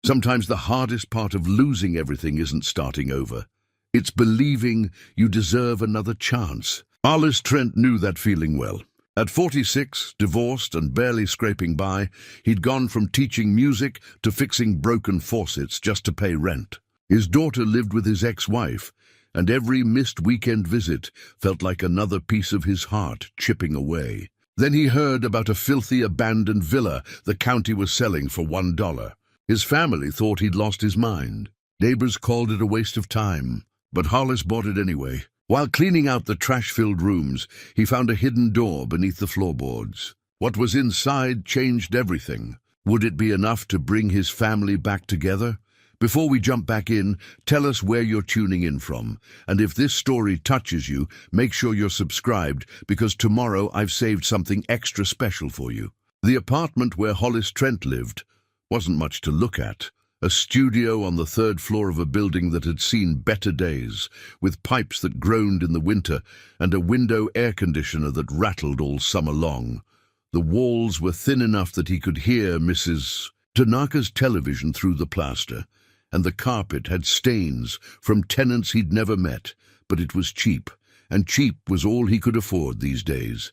Sometimes the hardest part of losing everything isn't starting over. It's believing you deserve another chance. Hollis Trent knew that feeling well. At 46, divorced and barely scraping by, he'd gone from teaching music to fixing broken faucets just to pay rent. His daughter lived with his ex-wife, and every missed weekend visit felt like another piece of his heart chipping away. Then he heard about a filthy abandoned villa the county was selling for $1. His family thought he'd lost his mind. Neighbors called it a waste of time, but Hollis bought it anyway. While cleaning out the trash-filled rooms, he found a hidden door beneath the floorboards. What was inside changed everything. Would it be enough to bring his family back together? Before we jump back in, tell us where you're tuning in from. And if this story touches you, make sure you're subscribed, because tomorrow I've saved something extra special for you. The apartment where Hollis Trent lived wasn't much to look at. A studio on the third floor of a building that had seen better days, with pipes that groaned in the winter and a window air conditioner that rattled all summer long. The walls were thin enough that he could hear Mrs. Tanaka's television through the plaster, and the carpet had stains from tenants he'd never met, but it was cheap, and cheap was all he could afford these days.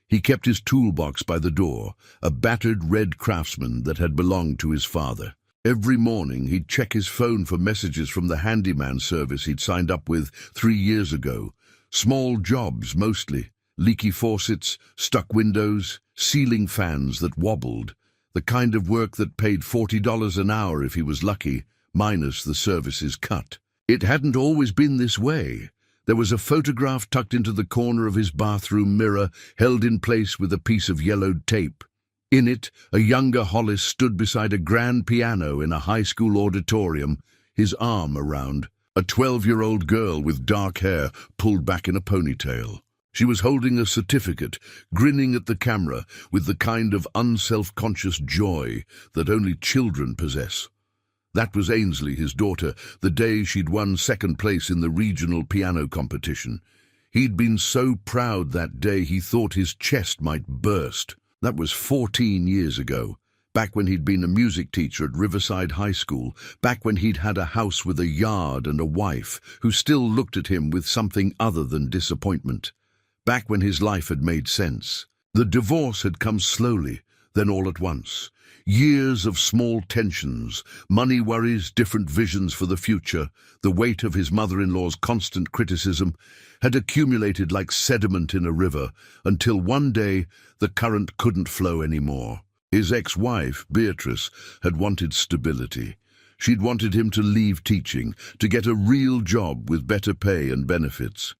He kept his toolbox by the door, a battered red Craftsman that had belonged to his father. Every morning he'd check his phone for messages from the handyman service he'd signed up with 3 years ago. Small jobs mostly, leaky faucets, stuck windows, ceiling fans that wobbled, the kind of work that paid $40 an hour if he was lucky, minus the services cut. It hadn't always been this way. There was a photograph tucked into the corner of his bathroom mirror, held in place with a piece of yellowed tape. In it, a younger Hollis stood beside a grand piano in a high school auditorium, his arm around a 12-year-old girl with dark hair pulled back in a ponytail. She was holding a certificate, grinning at the camera with the kind of unself-conscious joy that only children possess. That was Ainsley, his daughter, the day she'd won second place in the regional piano competition. He'd been so proud that day he thought his chest might burst. That was 14 years ago, back when he'd been a music teacher at Riverside High School, back when he'd had a house with a yard and a wife who still looked at him with something other than disappointment, back when his life had made sense. The divorce had come slowly, then all at once. Years of small tensions, money worries, different visions for the future, the weight of his mother-in-law's constant criticism had accumulated like sediment in a river until one day the current couldn't flow anymore. His ex-wife, Beatrice, had wanted stability. She'd wanted him to leave teaching, to get a real job with better pay and benefits.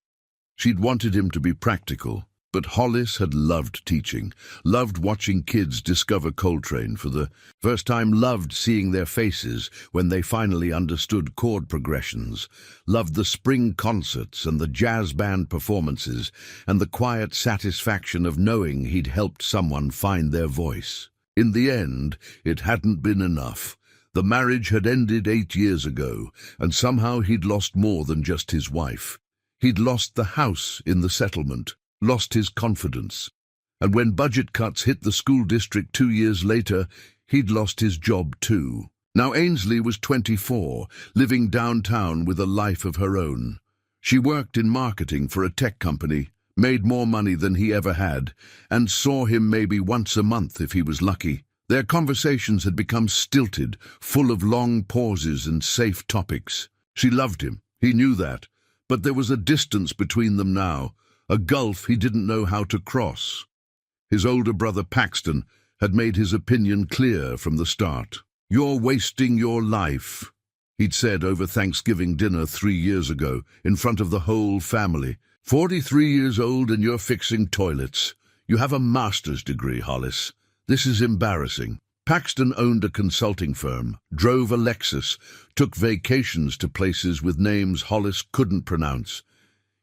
She'd wanted him to be practical. But Hollis had loved teaching, loved watching kids discover Coltrane for the first time, loved seeing their faces when they finally understood chord progressions, loved the spring concerts and the jazz band performances, and the quiet satisfaction of knowing he'd helped someone find their voice. In the end, it hadn't been enough. The marriage had ended 8 years ago, and somehow he'd lost more than just his wife. He'd lost the house in the settlement, lost his confidence. And when budget cuts hit the school district 2 years later, he'd lost his job too. Now Ainsley was 24, living downtown with a life of her own. She worked in marketing for a tech company, made more money than he ever had, and saw him maybe once a month if he was lucky. Their conversations had become stilted, full of long pauses and safe topics. She loved him, he knew that, but there was a distance between them now, a gulf he didn't know how to cross. His older brother Paxton had made his opinion clear from the start. "You're wasting your life," he'd said over Thanksgiving dinner 3 years ago, in front of the whole family. 43 years old and you're fixing toilets. You have a master's degree, Hollis. This is embarrassing. Paxton owned a consulting firm, drove a Lexus, took vacations to places with names Hollis couldn't pronounce.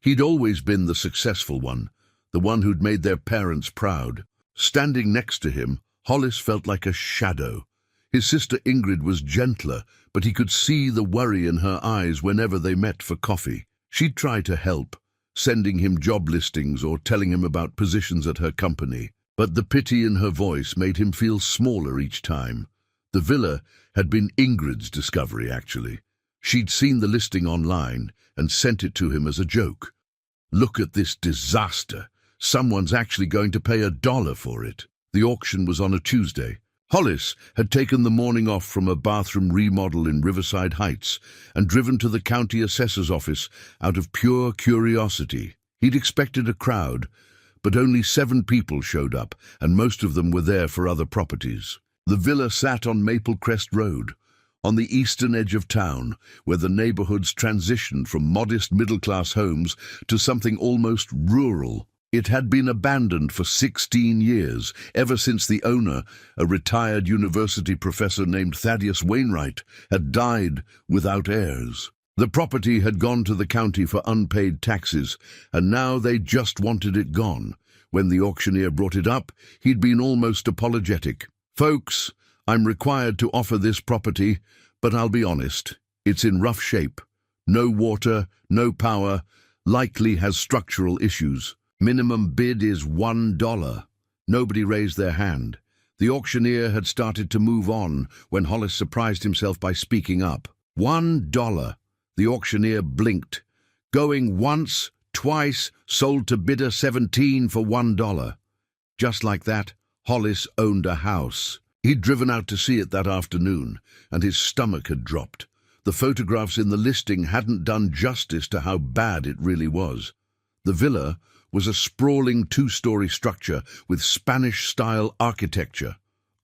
He'd always been the successful one, the one who'd made their parents proud. Standing next to him, Hollis felt like a shadow. His sister Ingrid was gentler, but he could see the worry in her eyes whenever they met for coffee. She'd try to help, sending him job listings or telling him about positions at her company. But the pity in her voice made him feel smaller each time. The villa had been Ingrid's discovery, actually. She'd seen the listing online and sent it to him as a joke. "Look at this disaster. Someone's actually going to pay $1 for it." The auction was on a Tuesday. Hollis had taken the morning off from a bathroom remodel in Riverside Heights and driven to the county assessor's office out of pure curiosity. He'd expected a crowd, but only 7 people showed up, and most of them were there for other properties. The villa sat on Maple Crest Road, on the eastern edge of town, where the neighborhoods transitioned from modest middle-class homes to something almost rural. It had been abandoned for 16 years, ever since the owner, a retired university professor named Thaddeus Wainwright, had died without heirs. The property had gone to the county for unpaid taxes, and now they just wanted it gone. When the auctioneer brought it up, he'd been almost apologetic. "Folks, I'm required to offer this property, but I'll be honest, it's in rough shape. No water, no power, likely has structural issues. Minimum bid is $1. Nobody raised their hand. The auctioneer had started to move on when Hollis surprised himself by speaking up. $1. The auctioneer blinked. Going once, twice, sold to bidder 17 for $1. Just like that, Hollis owned a house. He'd driven out to see it that afternoon, and his stomach had dropped. The photographs in the listing hadn't done justice to how bad it really was. The villa was a sprawling 2-story structure with Spanish-style architecture.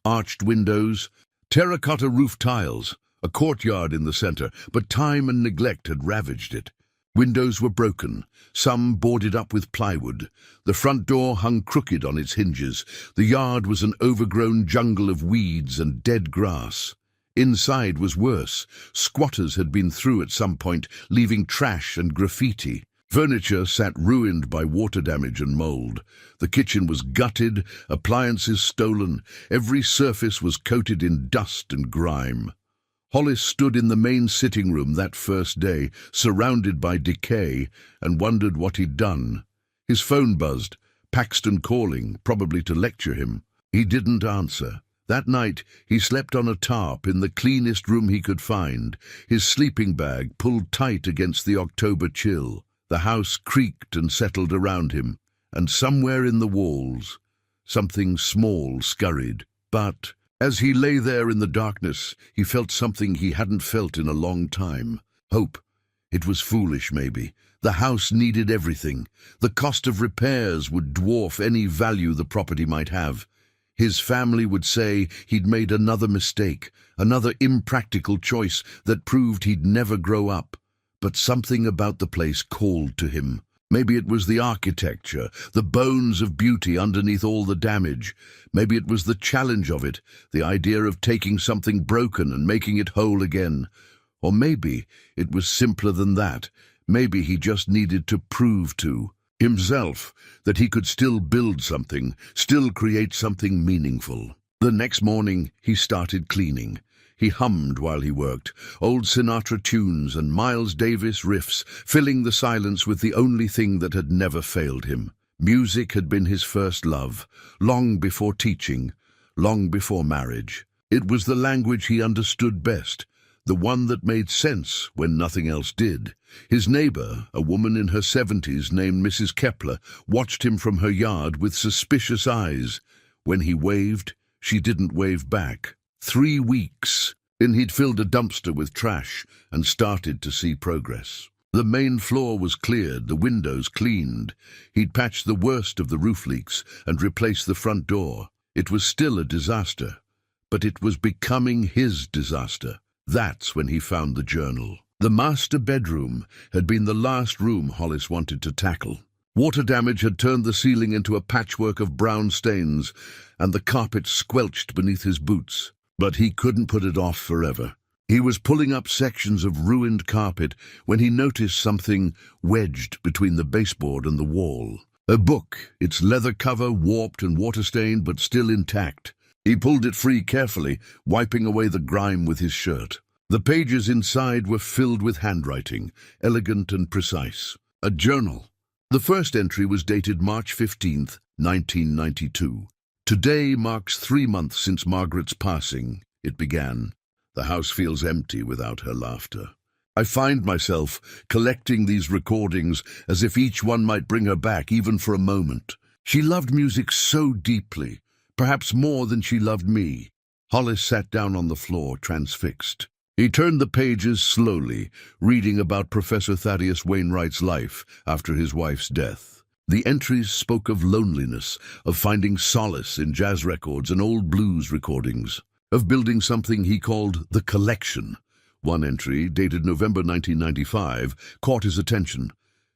Arched windows, terracotta roof tiles, a courtyard in the center, but time and neglect had ravaged it. Windows were broken, some boarded up with plywood. The front door hung crooked on its hinges. The yard was an overgrown jungle of weeds and dead grass. Inside was worse. Squatters had been through at some point, leaving trash and graffiti. Furniture sat ruined by water damage and mold. The kitchen was gutted, appliances stolen. Every surface was coated in dust and grime. Hollis stood in the main sitting room that first day, surrounded by decay, and wondered what he'd done. His phone buzzed, Paxton calling, probably to lecture him. He didn't answer. That night, he slept on a tarp in the cleanest room he could find, his sleeping bag pulled tight against the October chill. The house creaked and settled around him, and somewhere in the walls, something small scurried. But as he lay there in the darkness, he felt something he hadn't felt in a long time. Hope. It was foolish, maybe. The house needed everything. The cost of repairs would dwarf any value the property might have. His family would say he'd made another mistake, another impractical choice that proved he'd never grow up. But something about the place called to him. Maybe it was the architecture, the bones of beauty underneath all the damage. Maybe it was the challenge of it, the idea of taking something broken and making it whole again. Or maybe it was simpler than that. Maybe he just needed to prove to himself that he could still build something, still create something meaningful. The next morning, he started cleaning. He hummed while he worked, old Sinatra tunes and Miles Davis riffs, filling the silence with the only thing that had never failed him. Music had been his first love, long before teaching, long before marriage. It was the language he understood best, the one that made sense when nothing else did. His neighbor, a woman in her 70s named Mrs. Kepler, watched him from her yard with suspicious eyes. When he waved, she didn't wave back. 3 weeks, then he'd filled a dumpster with trash and started to see progress. The main floor was cleared, the windows cleaned. He'd patched the worst of the roof leaks and replaced the front door. It was still a disaster, but it was becoming his disaster. That's when he found the journal. The master bedroom had been the last room Hollis wanted to tackle. Water damage had turned the ceiling into a patchwork of brown stains, and the carpet squelched beneath his boots. But he couldn't put it off forever. He was pulling up sections of ruined carpet when he noticed something wedged between the baseboard and the wall. A book, its leather cover warped and water-stained but still intact. He pulled it free carefully, wiping away the grime with his shirt. The pages inside were filled with handwriting, elegant and precise. A journal. The first entry was dated March 15th, 1992. Today marks 3 months since Margaret's passing. it began. "The house feels empty without her laughter. I find myself collecting these recordings as if each one might bring her back, even for a moment. She loved music so deeply, perhaps more than she loved me." Hollis sat down on the floor, transfixed. He turned the pages slowly, reading about Professor Thaddeus Wainwright's life after his wife's death. The entries spoke of loneliness, of finding solace in jazz records and old blues recordings, of building something he called the collection. One entry, dated November 1995, caught his attention.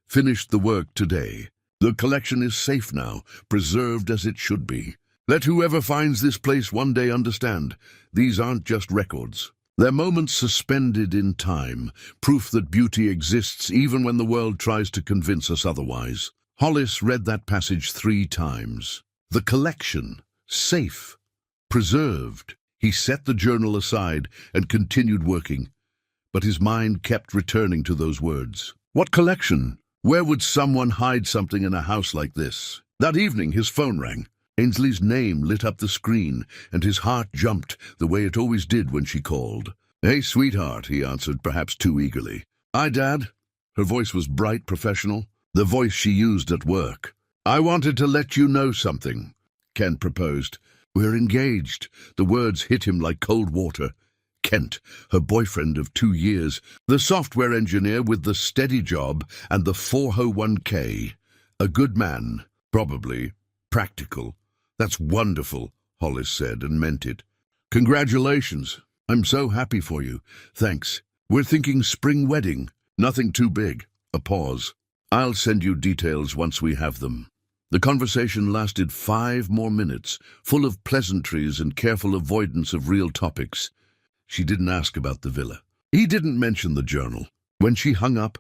"Finished the work today. The collection is safe now, preserved as it should be. Let whoever finds this place one day understand, these aren't just records. They're moments suspended in time, proof that beauty exists even when the world tries to convince us otherwise." Hollis read that passage 3 times. The collection, safe, preserved. He set the journal aside and continued working, but his mind kept returning to those words. What collection? Where would someone hide something in a house like this? That evening, his phone rang. Ainsley's name lit up the screen, and his heart jumped the way it always did when she called. "Hey, sweetheart," he answered, perhaps too eagerly. "Hi, Dad." Her voice was bright, professional, the voice she used at work. "I wanted to let you know something," Kent proposed. "We're engaged." The words hit him like cold water. Kent, her boyfriend of 2 years, the software engineer with the steady job and the 401k. A good man, probably, practical. "That's wonderful," Hollis said, and meant it. "Congratulations. I'm so happy for you. Thanks. We're thinking spring wedding. Nothing too big." A pause. "I'll send you details once we have them." The conversation lasted 5 more minutes, full of pleasantries and careful avoidance of real topics. She didn't ask about the villa. He didn't mention the journal. When she hung up,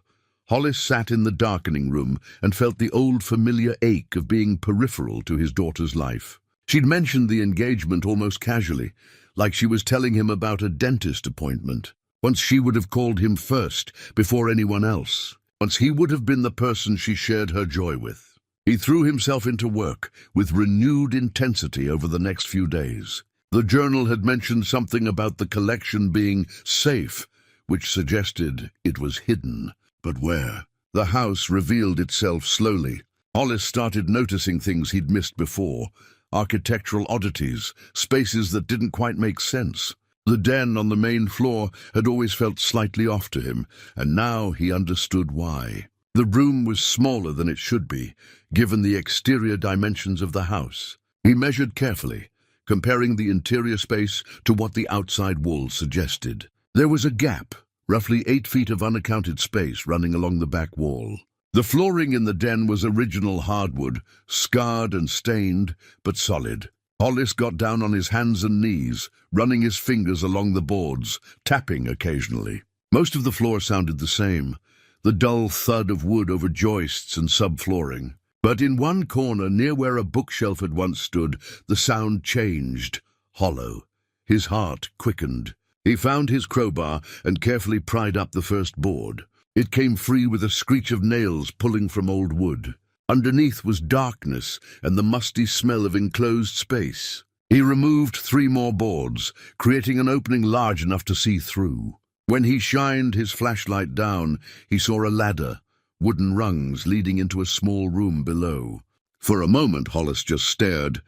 Hollis sat in the darkening room and felt the old familiar ache of being peripheral to his daughter's life. She'd mentioned the engagement almost casually, like she was telling him about a dentist appointment. Once she would have called him first, before anyone else. Once he would have been the person she shared her joy with. He threw himself into work with renewed intensity over the next few days. The journal had mentioned something about the collection being safe, which suggested it was hidden. But where? The house revealed itself slowly. Hollis started noticing things he'd missed before. Architectural oddities, spaces that didn't quite make sense. The den on the main floor had always felt slightly off to him, and now he understood why. The room was smaller than it should be, given the exterior dimensions of the house. He measured carefully, comparing the interior space to what the outside walls suggested. There was a gap, roughly 8 feet of unaccounted space running along the back wall. The flooring in the den was original hardwood, scarred and stained, but solid. Hollis got down on his hands and knees, running his fingers along the boards, tapping occasionally. Most of the floor sounded the same, the dull thud of wood over joists and subflooring. But in one corner, near where a bookshelf had once stood, the sound changed, hollow. His heart quickened. He found his crowbar and carefully pried up the first board. It came free with a screech of nails pulling from old wood. Underneath was darkness and the musty smell of enclosed space. He removed 3 more boards, creating an opening large enough to see through. When he shined his flashlight down, he saw a ladder, wooden rungs leading into a small room below. For a moment, Hollis just stared.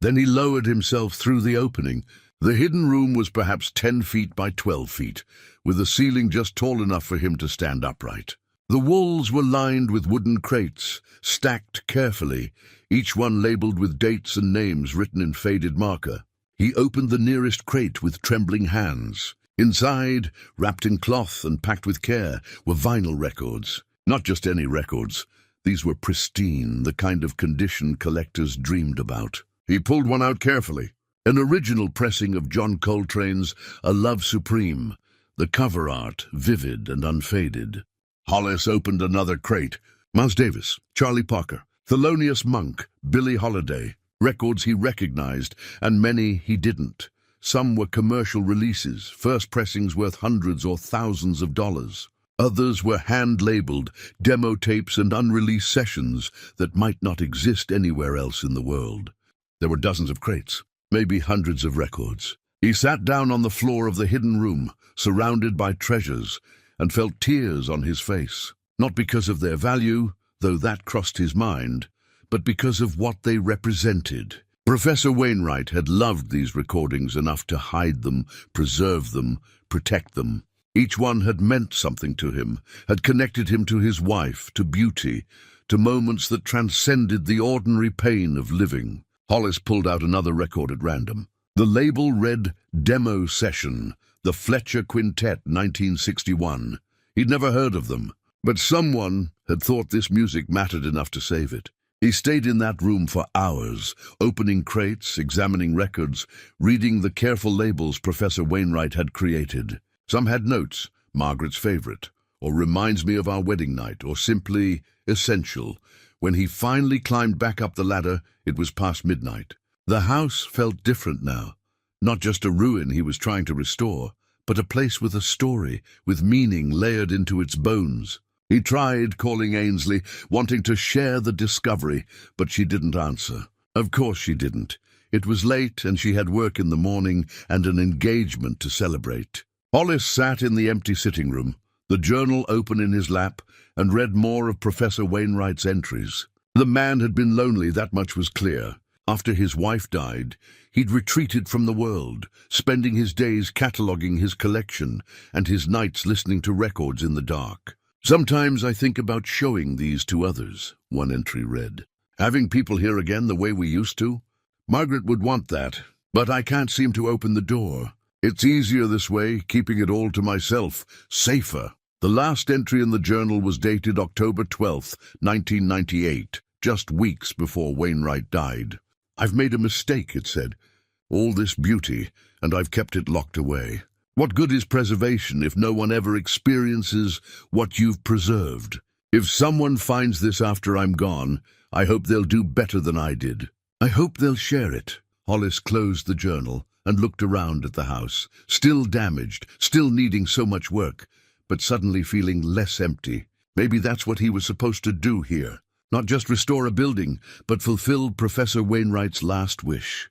Then he lowered himself through the opening. The hidden room was perhaps 10 feet by 12 feet, with the ceiling just tall enough for him to stand upright. The walls were lined with wooden crates, stacked carefully, each one labeled with dates and names written in faded marker. He opened the nearest crate with trembling hands. Inside, wrapped in cloth and packed with care, were vinyl records. Not just any records. These were pristine, the kind of condition collectors dreamed about. He pulled one out carefully. An original pressing of John Coltrane's A Love Supreme, the cover art vivid and unfaded. Hollis opened another crate. Miles Davis, Charlie Parker, Thelonious Monk, Billie Holiday, records he recognized, and many he didn't. Some were commercial releases, first pressings worth hundreds or thousands of dollars. Others were hand-labeled, demo tapes and unreleased sessions that might not exist anywhere else in the world. There were dozens of crates, maybe hundreds of records. He sat down on the floor of the hidden room, surrounded by treasures, and felt tears on his face. Not because of their value, though that crossed his mind, but because of what they represented. Professor Wainwright had loved these recordings enough to hide them, preserve them, protect them. Each one had meant something to him, had connected him to his wife, to beauty, to moments that transcended the ordinary pain of living. Hollis pulled out another record at random. The label read Demo Session, the Fletcher Quintet, 1961. He'd never heard of them, but someone had thought this music mattered enough to save it. He stayed in that room for hours, opening crates, examining records, reading the careful labels Professor Wainwright had created. Some had notes, Margaret's favorite, or reminds me of our wedding night, or simply essential. When he finally climbed back up the ladder, it was past midnight. The house felt different now. Not just a ruin he was trying to restore, but a place with a story, with meaning layered into its bones. He tried calling Ainsley, wanting to share the discovery, but she didn't answer. Of course she didn't. It was late, and she had work in the morning and an engagement to celebrate. Hollis sat in the empty sitting room, the journal open in his lap, and read more of Professor Wainwright's entries. The man had been lonely, that much was clear. After his wife died, he'd retreated from the world, spending his days cataloguing his collection and his nights listening to records in the dark. "Sometimes I think about showing these to others," one entry read. "Having people here again the way we used to. Margaret would want that, but I can't seem to open the door. It's easier this way, keeping it all to myself, safer." The last entry in the journal was dated October 12th, 1998, just weeks before Wainwright died. "I've made a mistake," it said. "All this beauty, and I've kept it locked away. What good is preservation if no one ever experiences what you've preserved? If someone finds this after I'm gone, I hope they'll do better than I did. I hope they'll share it." Hollis closed the journal and looked around at the house, still damaged, still needing so much work, but suddenly feeling less empty. Maybe that's what he was supposed to do here. Not just restore a building, but fulfill Professor Wainwright's last wish.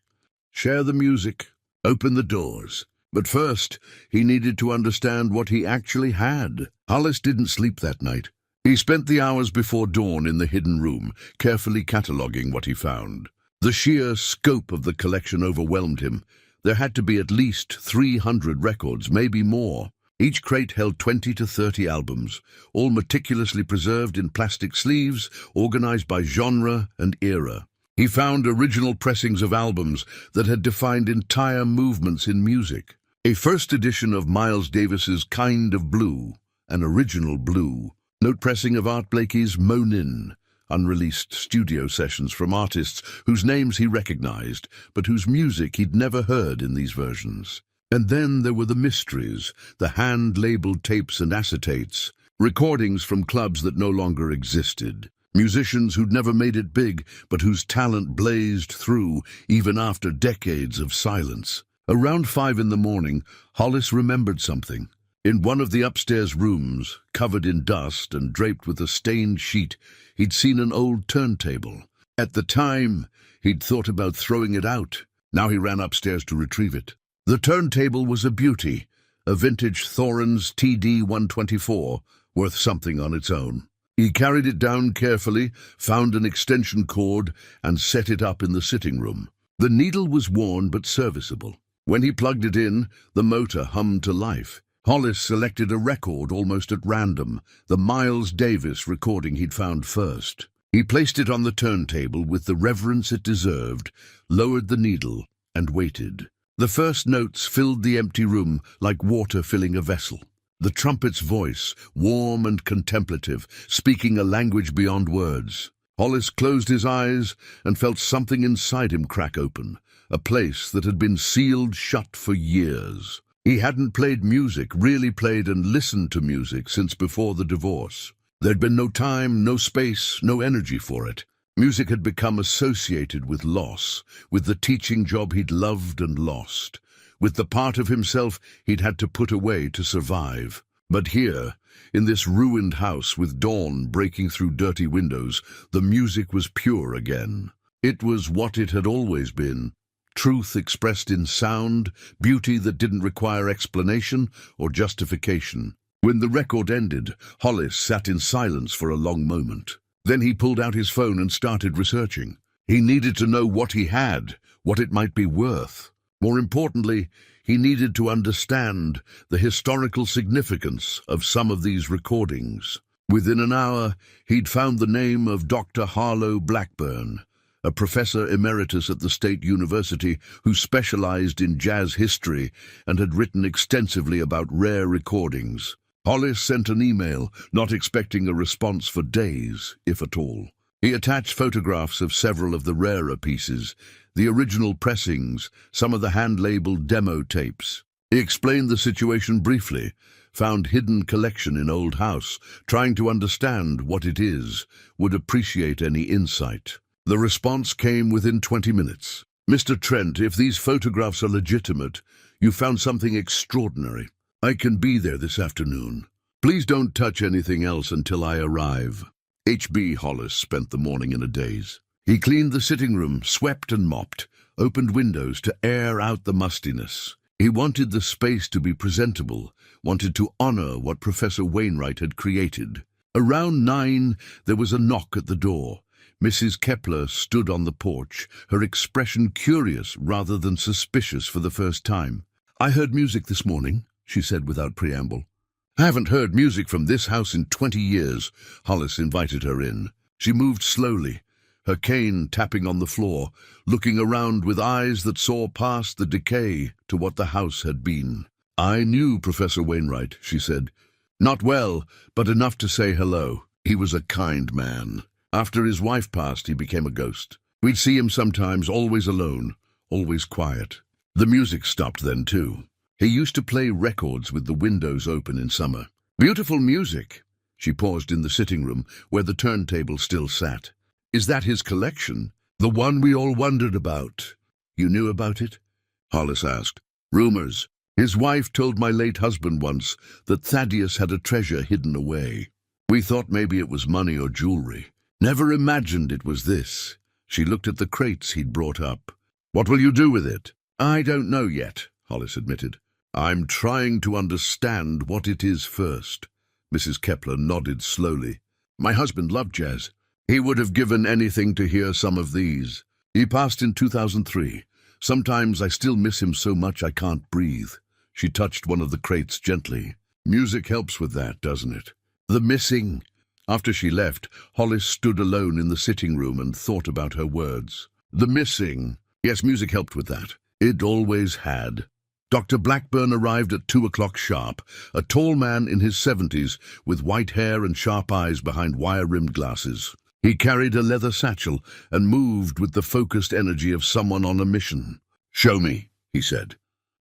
Share the music, open the doors. But first, he needed to understand what he actually had. Hollis didn't sleep that night. He spent the hours before dawn in the hidden room, carefully cataloguing what he found. The sheer scope of the collection overwhelmed him. There had to be at least 300 records, maybe more. Each crate held 20 to 30 albums, all meticulously preserved in plastic sleeves, organized by genre and era. He found original pressings of albums that had defined entire movements in music. A first edition of Miles Davis's Kind of Blue, an original blue. Note pressing of Art Blakey's Moanin', unreleased studio sessions from artists whose names he recognized, but whose music he'd never heard in these versions. And then there were the mysteries, the hand-labeled tapes and acetates, recordings from clubs that no longer existed. Musicians who'd never made it big, but whose talent blazed through even after decades of silence. Around 5 in the morning, Hollis remembered something. In one of the upstairs rooms, covered in dust and draped with a stained sheet, he'd seen an old turntable. At the time, he'd thought about throwing it out. Now he ran upstairs to retrieve it. The turntable was a beauty, a vintage Thorens TD-124, worth something on its own. He carried it down carefully, found an extension cord, and set it up in the sitting room. The needle was worn but serviceable. When he plugged it in, the motor hummed to life. Hollis selected a record almost at random, the Miles Davis recording he'd found first. He placed it on the turntable with the reverence it deserved, lowered the needle, and waited. The first notes filled the empty room like water filling a vessel. The trumpet's voice, warm and contemplative, speaking a language beyond words. Hollis closed his eyes and felt something inside him crack open, a place that had been sealed shut for years. He hadn't played music, really played and listened to music since before the divorce. There'd been no time, no space, no energy for it. Music had become associated with loss, with the teaching job he'd loved and lost, with the part of himself he'd had to put away to survive. But here, in this ruined house with dawn breaking through dirty windows, the music was pure again. It was what it had always been, truth expressed in sound, beauty that didn't require explanation or justification. When the record ended, Hollis sat in silence for a long moment. Then he pulled out his phone and started researching. He needed to know what he had, what it might be worth. More importantly, he needed to understand the historical significance of some of these recordings. Within an hour, he'd found the name of Dr. Harlow Blackburn, a professor emeritus at the State University who specialized in jazz history and had written extensively about rare recordings. Hollis sent an email, not expecting a response for days, if at all. He attached photographs of several of the rarer pieces, the original pressings, some of the hand-labeled demo tapes. He explained the situation briefly, found hidden collection in old house, trying to understand what it is, would appreciate any insight. The response came within 20 minutes. Mr. Trent, if these photographs are legitimate, you found something extraordinary. I can be there this afternoon. Please don't touch anything else until I arrive. H.B. Hollis spent the morning in a daze. He cleaned the sitting room, swept and mopped, opened windows to air out the mustiness. He wanted the space to be presentable, wanted to honor what Professor Wainwright had created. Around 9, there was a knock at the door. Mrs. Kepler stood on the porch, her expression curious rather than suspicious for the first time. I heard music this morning, she said without preamble. I haven't heard music from this house in 20 years, Hollis invited her in. She moved slowly, her cane tapping on the floor, looking around with eyes that saw past the decay to what the house had been. I knew Professor Wainwright, she said. Not well, but enough to say hello. He was a kind man. After his wife passed, he became a ghost. We'd see him sometimes, always alone, always quiet. The music stopped then, too. He used to play records with the windows open in summer. Beautiful music. She paused in the sitting room, where the turntable still sat. Is that his collection? The one we all wondered about. You knew about it? Hollis asked. Rumors. His wife told my late husband once that Thaddeus had a treasure hidden away. We thought maybe it was money or jewelry. Never imagined it was this. She looked at the crates he'd brought up. What will you do with it? I don't know yet, Hollis admitted. I'm trying to understand what it is first. Mrs. Kepler nodded slowly. My husband loved jazz. He would have given anything to hear some of these. He passed in 2003. Sometimes I still miss him so much I can't breathe. She touched one of the crates gently. Music helps with that, doesn't it? The missing. After she left, Hollis stood alone in the sitting room and thought about her words. The missing. Yes, music helped with that. It always had. Dr. Blackburn arrived at 2 o'clock sharp, a tall man in his 70s with white hair and sharp eyes behind wire-rimmed glasses. He carried a leather satchel and moved with the focused energy of someone on a mission. Show me, he said.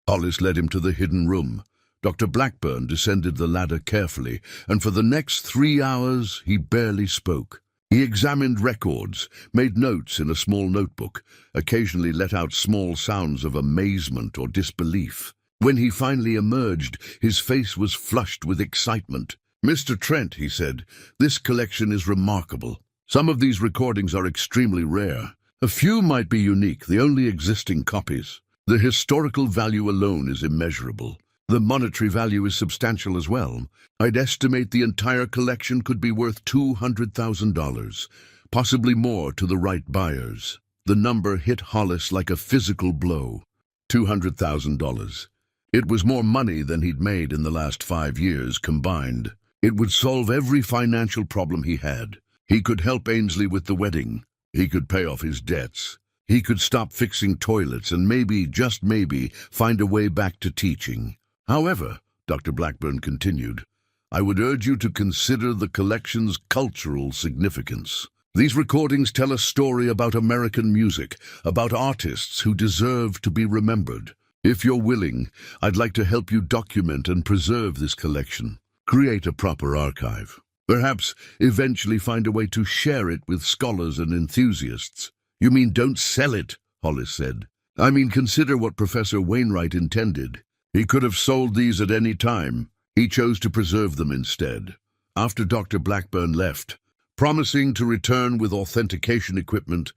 Hollis led him to the hidden room. Dr. Blackburn descended the ladder carefully, and for the next 3 hours he barely spoke. He examined records, made notes in a small notebook, occasionally let out small sounds of amazement or disbelief. When he finally emerged, his face was flushed with excitement. Mr. Trent, he said, this collection is remarkable. Some of these recordings are extremely rare. A few might be unique, the only existing copies. The historical value alone is immeasurable. The monetary value is substantial as well. I'd estimate the entire collection could be worth $200,000, possibly more to the right buyers. The number hit Hollis like a physical blow. $200,000. It was more money than he'd made in the last 5 years combined. It would solve every financial problem he had. He could help Ainsley with the wedding. He could pay off his debts. He could stop fixing toilets and maybe, just maybe, find a way back to teaching. However, Dr. Blackburn continued, I would urge you to consider the collection's cultural significance. These recordings tell a story about American music, about artists who deserve to be remembered. If you're willing, I'd like to help you document and preserve this collection. Create a proper archive. Perhaps eventually find a way to share it with scholars and enthusiasts. You mean don't sell it, Hollis said. I mean consider what Professor Wainwright intended. He could have sold these at any time. He chose to preserve them instead. After Dr. Blackburn left, promising to return with authentication equipment,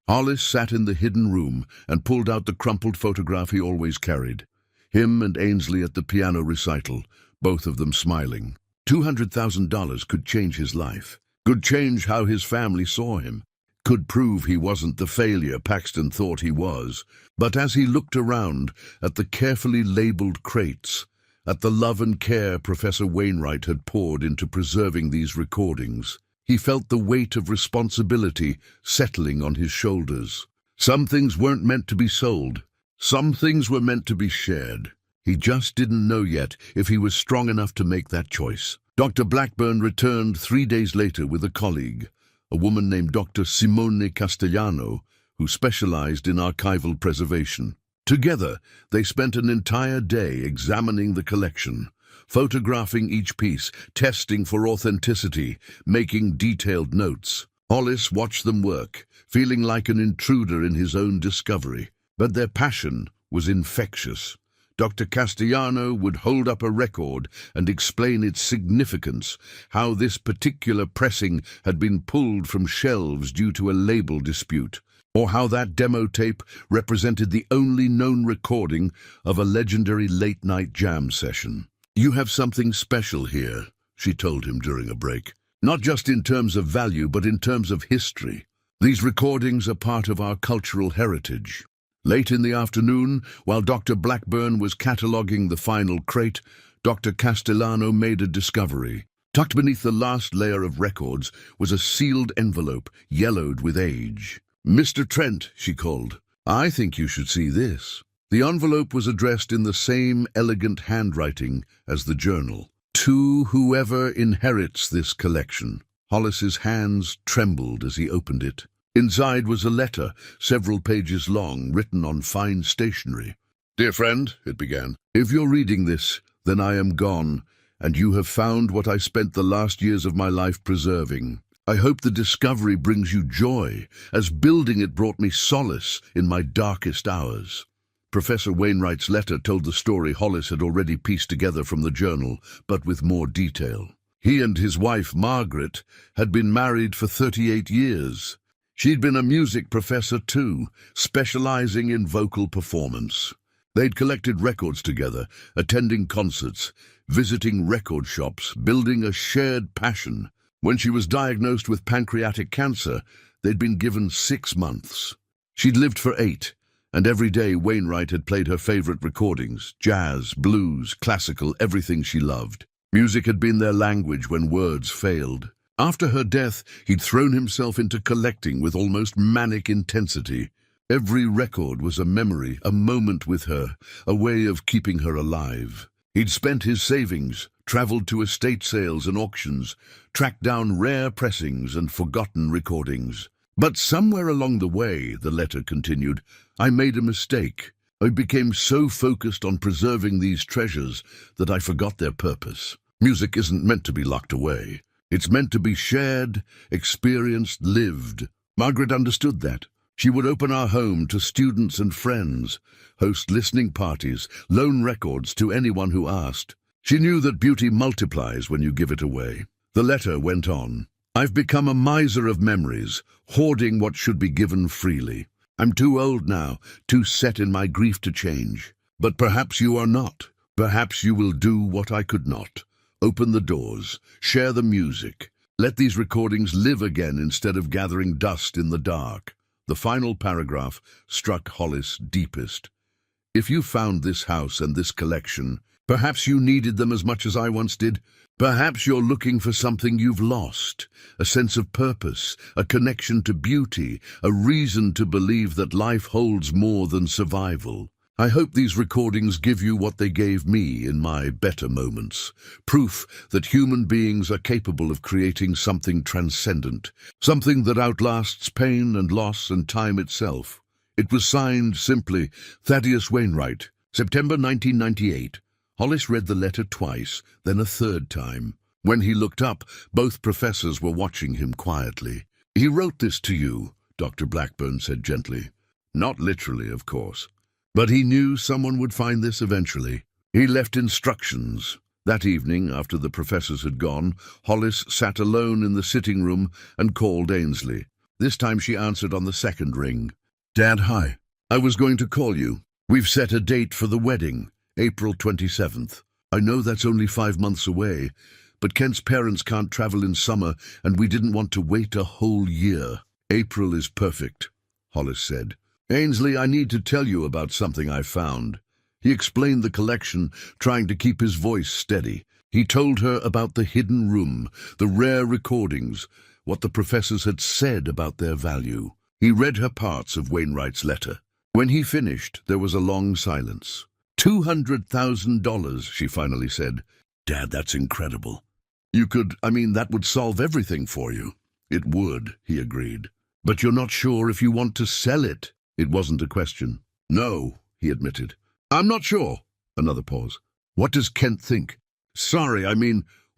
Hollis sat in the hidden room and pulled out the crumpled photograph he always carried. Him and Ainsley at the piano recital, both of them smiling. $200,000 could change his life, could change how his family saw him, could prove he wasn't the failure Paxton thought he was. But as he looked around at the carefully labeled crates, at the love and care Professor Wainwright had poured into preserving these recordings, he felt the weight of responsibility settling on his shoulders. Some things weren't meant to be sold. Some things were meant to be shared. He just didn't know yet if he was strong enough to make that choice. Dr. Blackburn returned 3 days later with a colleague, a woman named Dr. Simone Castellano, who specialized in archival preservation. Together, they spent an entire day examining the collection, photographing each piece, testing for authenticity, making detailed notes. Hollis watched them work, feeling like an intruder in his own discovery. But their passion was infectious. Dr. Castellano would hold up a record and explain its significance, how this particular pressing had been pulled from shelves due to a label dispute, or how that demo tape represented the only known recording of a legendary late-night jam session. "You have something special here," she told him during a break. "Not just in terms of value, but in terms of history. These recordings are part of our cultural heritage." Late in the afternoon, while Dr. Blackburn was cataloguing the final crate, Dr. Castellano made a discovery. Tucked beneath the last layer of records was a sealed envelope, yellowed with age. "Mr. Trent," she called, "I think you should see this." The envelope was addressed in the same elegant handwriting as the journal. "To whoever inherits this collection." Hollis's hands trembled as he opened it. Inside was a letter, several pages long, written on fine stationery. "Dear friend," it began, "if you're reading this, then I am gone, and you have found what I spent the last years of my life preserving. I hope the discovery brings you joy, as building it brought me solace in my darkest hours." Professor Wainwright's letter told the story Hollis had already pieced together from the journal, but with more detail. He and his wife, Margaret, had been married for 38 years. She'd been a music professor too, specializing in vocal performance. They'd collected records together, attending concerts, visiting record shops, building a shared passion. When she was diagnosed with pancreatic cancer, they'd been given 6 months. She'd lived for 8, and every day Wainwright had played her favorite recordings, jazz, blues, classical, everything she loved. Music had been their language when words failed. After her death, he'd thrown himself into collecting with almost manic intensity. Every record was a memory, a moment with her, a way of keeping her alive. He'd spent his savings, traveled to estate sales and auctions, tracked down rare pressings and forgotten recordings. "But somewhere along the way," the letter continued, "I made a mistake. I became so focused on preserving these treasures that I forgot their purpose. Music isn't meant to be locked away. It's meant to be shared, experienced, lived." Margaret understood that. She would open our home to students and friends, host listening parties, loan records to anyone who asked. She knew that beauty multiplies when you give it away. The letter went on. "I've become a miser of memories, hoarding what should be given freely. I'm too old now, too set in my grief to change. But perhaps you are not. Perhaps you will do what I could not. Open the doors, share the music. Let these recordings live again instead of gathering dust in the dark." The final paragraph struck Hollis deepest. "If you found this house and this collection, perhaps you needed them as much as I once did. Perhaps you're looking for something you've lost, a sense of purpose, a connection to beauty, a reason to believe that life holds more than survival. I hope these recordings give you what they gave me in my better moments. Proof that human beings are capable of creating something transcendent, something that outlasts pain and loss and time itself." It was signed simply, Thaddeus Wainwright, September 1998. Hollis read the letter twice, then a third time. When he looked up, both professors were watching him quietly. "He wrote this to you," Dr. Blackburn said gently. "Not literally, of course. But he knew someone would find this eventually. He left instructions." That evening, after the professors had gone, Hollis sat alone in the sitting room and called Ainsley. This time she answered on the second ring. "Dad, hi. I was going to call you. We've set a date for the wedding, April 27th. I know that's only 5 months away, but Kent's parents can't travel in summer, and we didn't want to wait a whole year." "April is perfect," Hollis said. "Ainsley, I need to tell you about something I found." He explained the collection, trying to keep his voice steady. He told her about the hidden room, the rare recordings, what the professors had said about their value. He read her parts of Wainwright's letter. When he finished, there was a long silence. $200,000, she finally said. "Dad, that's incredible. That would solve everything for you." "It would," he agreed. "But you're not sure if you want to sell it." It wasn't a question. "No," he admitted. "I'm not sure." Another pause. "What does Kent think?"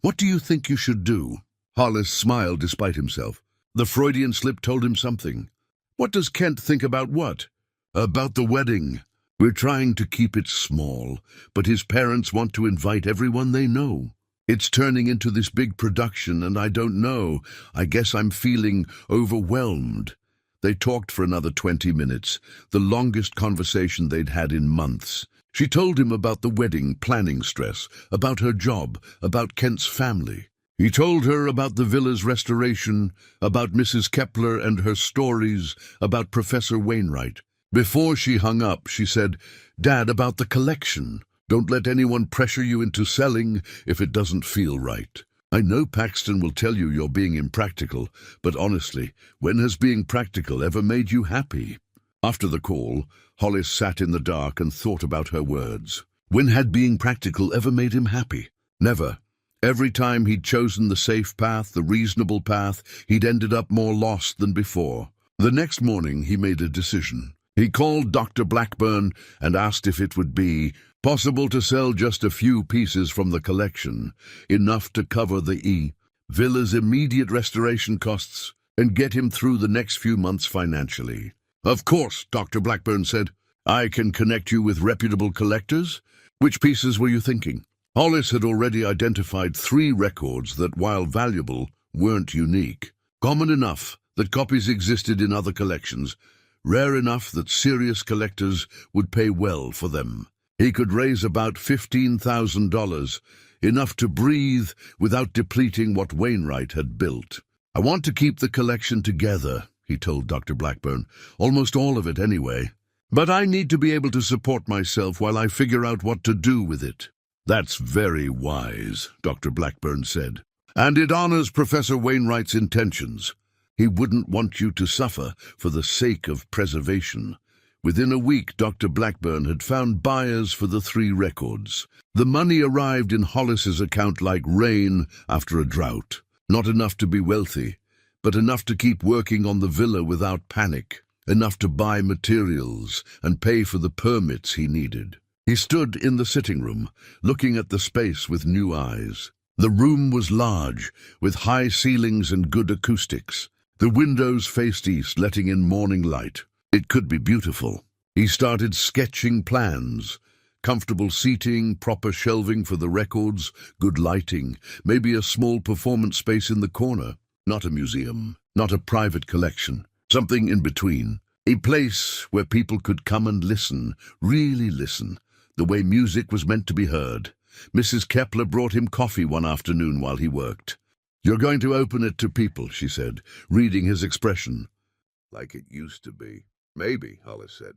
What do you think you should do?" Hollis smiled despite himself. The Freudian slip told him something. "What does Kent think about what?" "About the wedding. We're trying to keep it small, but his parents want to invite everyone they know. It's turning into this big production, and I don't know. I guess I'm feeling overwhelmed." They talked for another 20 minutes, the longest conversation they'd had in months. She told him about the wedding planning stress, about her job, about Kent's family. He told her about the villa's restoration, about Mrs. Kepler and her stories, about Professor Wainwright. Before she hung up, she said, "Dad, about the collection. Don't let anyone pressure you into selling if it doesn't feel right. I know Paxton will tell you you're being impractical, but honestly, when has being practical ever made you happy?" After the call, Hollis sat in the dark and thought about her words. When had being practical ever made him happy? Never. Every time he'd chosen the safe path, the reasonable path, he'd ended up more lost than before. The next morning, he made a decision. He called Dr. Blackburn and asked if it would be possible to sell just a few pieces from the collection, enough to cover the villa's immediate restoration costs and get him through the next few months financially. "Of course," Dr. Blackburn said. "I can connect you with reputable collectors." "Which pieces were you thinking?" Hollis had already identified 3 records that, while valuable, weren't unique. Common enough that copies existed in other collections, rare enough that serious collectors would pay well for them. He could raise about $15,000, enough to breathe without depleting what Wainwright had built. "I want to keep the collection together," he told Dr. Blackburn. "Almost all of it, anyway. But I need to be able to support myself while I figure out what to do with it." "That's very wise," Dr. Blackburn said. "And it honors Professor Wainwright's intentions. He wouldn't want you to suffer for the sake of preservation." Within a week, Dr. Blackburn had found buyers for the 3 records. The money arrived in Hollis's account like rain after a drought. Not enough to be wealthy, but enough to keep working on the villa without panic, enough to buy materials and pay for the permits he needed. He stood in the sitting room, looking at the space with new eyes. The room was large, with high ceilings and good acoustics. The windows faced east, letting in morning light. It could be beautiful. He started sketching plans. Comfortable seating, proper shelving for the records, good lighting, maybe a small performance space in the corner. Not a museum, not a private collection. Something in between. A place where people could come and listen, really listen, the way music was meant to be heard. Mrs. Kepler brought him coffee one afternoon while he worked. "You're going to open it to people," she said, reading his expression. "Like it used to be." "Maybe," Hollis said.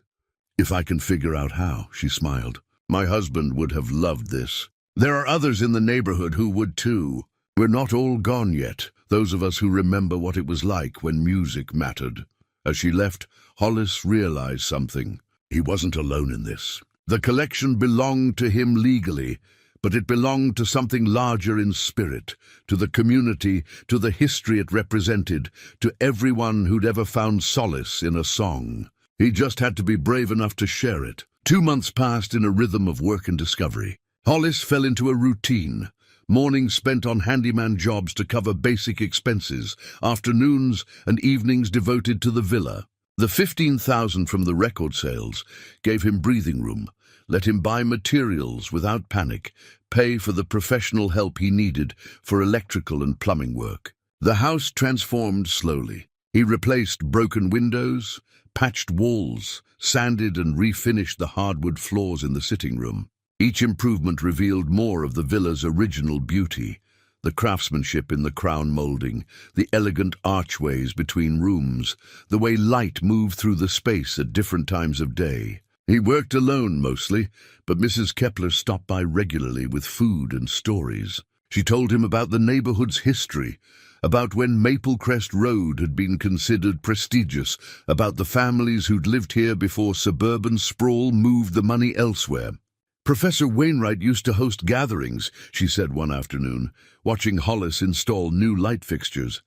"If I can figure out how," she smiled. "My husband would have loved this. There are others in the neighborhood who would too. We're not all gone yet, those of us who remember what it was like when music mattered." As she left, Hollis realized something. He wasn't alone in this. The collection belonged to him legally, but it belonged to something larger in spirit, to the community, to the history it represented, to everyone who'd ever found solace in a song. He just had to be brave enough to share it. 2 months passed in a rhythm of work and discovery. Hollis fell into a routine. Mornings spent on handyman jobs to cover basic expenses, afternoons and evenings devoted to the villa. The $15,000 from the record sales gave him breathing room, let him buy materials without panic, pay for the professional help he needed for electrical and plumbing work. The house transformed slowly. He replaced broken windows, patched walls, sanded and refinished the hardwood floors in the sitting room. Each improvement revealed more of the villa's original beauty: the craftsmanship in the crown molding, the elegant archways between rooms, the way light moved through the space at different times of day. He worked alone mostly, but Mrs. Kepler stopped by regularly with food and stories. She told him about the neighborhood's history, about when Maple Crest Road had been considered prestigious, about the families who'd lived here before suburban sprawl moved the money elsewhere. Professor Wainwright used to host gatherings, she said one afternoon, watching Hollis install new light fixtures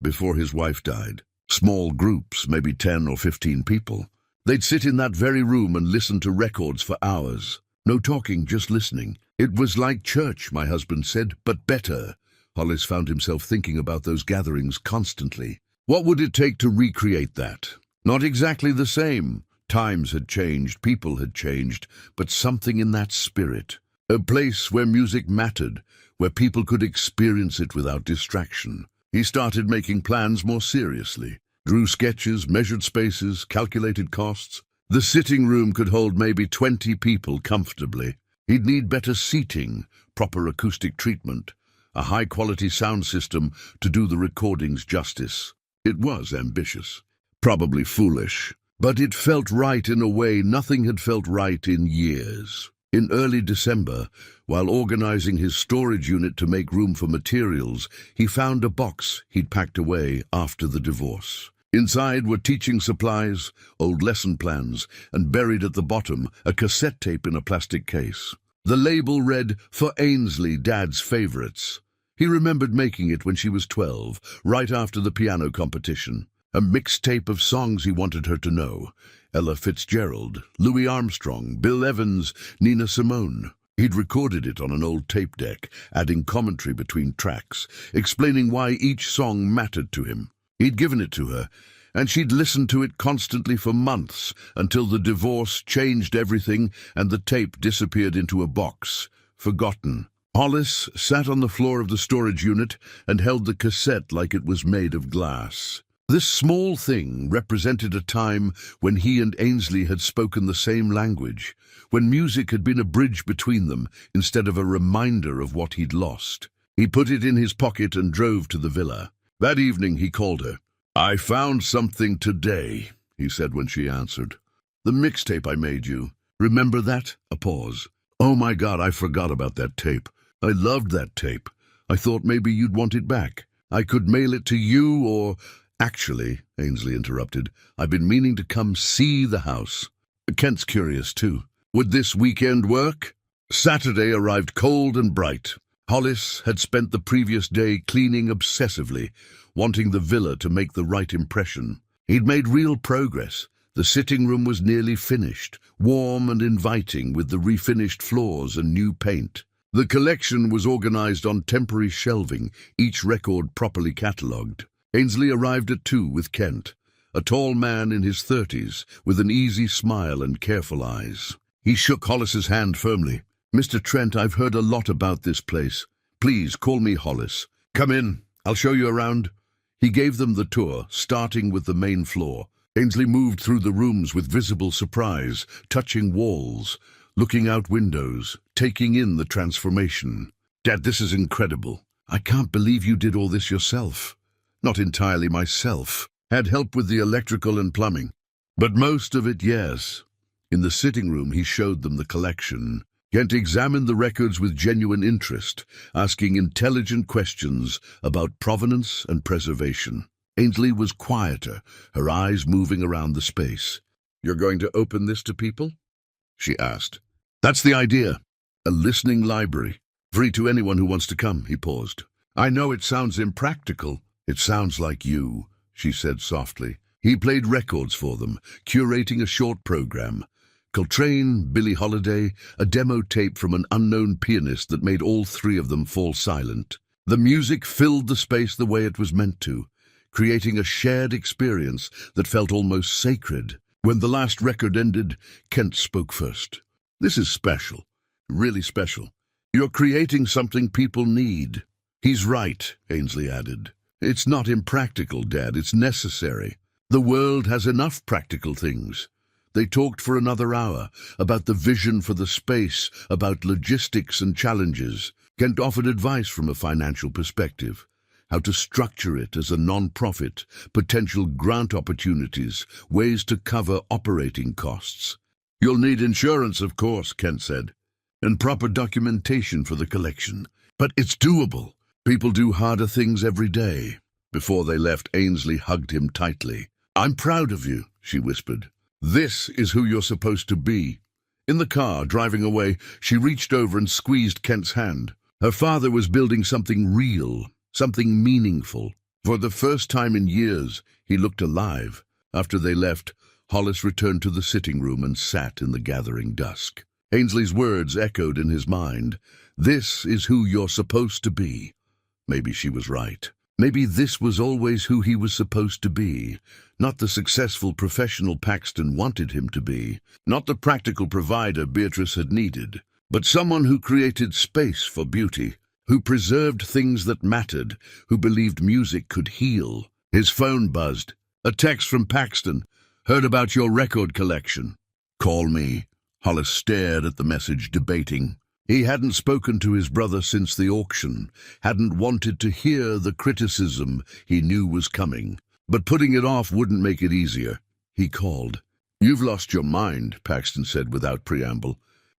before his wife died. Small groups, maybe 10 or 15 people. They'd sit in that very room and listen to records for hours. No talking, just listening. It was like church, my husband said, but better. Hollis found himself thinking about those gatherings constantly. What would it take to recreate that? Not exactly the same. Times had changed, people had changed, but something in that spirit. A place where music mattered, where people could experience it without distraction. He started making plans more seriously. Drew sketches, measured spaces, calculated costs. The sitting room could hold maybe 20 people comfortably. He'd need better seating, proper acoustic treatment, a high-quality sound system to do the recordings justice. It was ambitious, probably foolish, but it felt right in a way nothing had felt right in years. In early December, while organizing his storage unit to make room for materials, he found a box he'd packed away after the divorce. Inside were teaching supplies, old lesson plans, and buried at the bottom, a cassette tape in a plastic case. The label read, "For Ainsley, Dad's Favorites." He remembered making it when she was 12, right after the piano competition. A mixtape of songs he wanted her to know: Ella Fitzgerald, Louis Armstrong, Bill Evans, Nina Simone. He'd recorded it on an old tape deck, adding commentary between tracks, explaining why each song mattered to him. He'd given it to her, and she'd listened to it constantly for months, until the divorce changed everything and the tape disappeared into a box, forgotten. Hollis sat on the floor of the storage unit and held the cassette like it was made of glass. This small thing represented a time when he and Ainsley had spoken the same language, when music had been a bridge between them instead of a reminder of what he'd lost. He put it in his pocket and drove to the villa. That evening he called her. "I found something today," he said when she answered. "The mixtape I made you. Remember that?" A pause. "Oh my God, I forgot about that tape. I loved that tape. I thought maybe you'd want it back. I could mail it to you or—" "Actually," Ainsley interrupted, "I've been meaning to come see the house. Kent's curious too. Would this weekend work?" Saturday arrived cold and bright. Hollis had spent the previous day cleaning obsessively, wanting the villa to make the right impression. He'd made real progress. The sitting room was nearly finished, warm and inviting with the refinished floors and new paint. The collection was organized on temporary shelving, each record properly catalogued. Ainsley arrived at 2 with Kent, a tall man in his 30s, with an easy smile and careful eyes. He shook Hollis's hand firmly. "Mr. Trent, I've heard a lot about this place. Please call me Hollis. Come in, I'll show you around." He gave them the tour, starting with the main floor. Ainsley moved through the rooms with visible surprise, touching walls, looking out windows, taking in the transformation. "Dad, this is incredible. I can't believe you did all this yourself." "Not entirely myself. Had help with the electrical and plumbing. But most of it, yes." In the sitting room, he showed them the collection. Kent examined the records with genuine interest, asking intelligent questions about provenance and preservation. Ainsley was quieter, her eyes moving around the space. "You're going to open this to people?" she asked. "That's the idea. A listening library. Free to anyone who wants to come," he paused. "I know it sounds impractical." "It sounds like you," she said softly. He played records for them, curating a short program. Coltrane, Billie Holiday, a demo tape from an unknown pianist that made all 3 of them fall silent. The music filled the space the way it was meant to, creating a shared experience that felt almost sacred. When the last record ended, Kent spoke first. "This is special, really special. You're creating something people need." "He's right," Ainsley added. It's not impractical, Dad. It's necessary. The world has enough practical things. They talked for another hour about the vision for the space, about logistics and challenges. Kent offered advice from a financial perspective, how to structure it as a non-profit, potential grant opportunities, ways to cover operating costs. You'll need insurance, of course, Kent said, and proper documentation for the collection. But it's doable. People do harder things every day. Before they left, Ainsley hugged him tightly. I'm proud of you, she whispered. This is who you're supposed to be. In the car, driving away, she reached over and squeezed Kent's hand. Her father was building something real, something meaningful. For the first time in years, he looked alive. After they left, Hollis returned to the sitting room and sat in the gathering dusk. Ainsley's words echoed in his mind. This is who you're supposed to be. Maybe she was right. Maybe this was always who he was supposed to be. Not the successful professional Paxton wanted him to be. Not the practical provider Beatrice had needed. But someone who created space for beauty, who preserved things that mattered, who believed music could heal. His phone buzzed. A text from Paxton. Heard about your record collection. Call me. Hollis stared at the message, debating. He hadn't spoken to his brother since the auction, hadn't wanted to hear the criticism he knew was coming. But putting it off wouldn't make it easier. He called. You've lost your mind, Paxton said without preamble.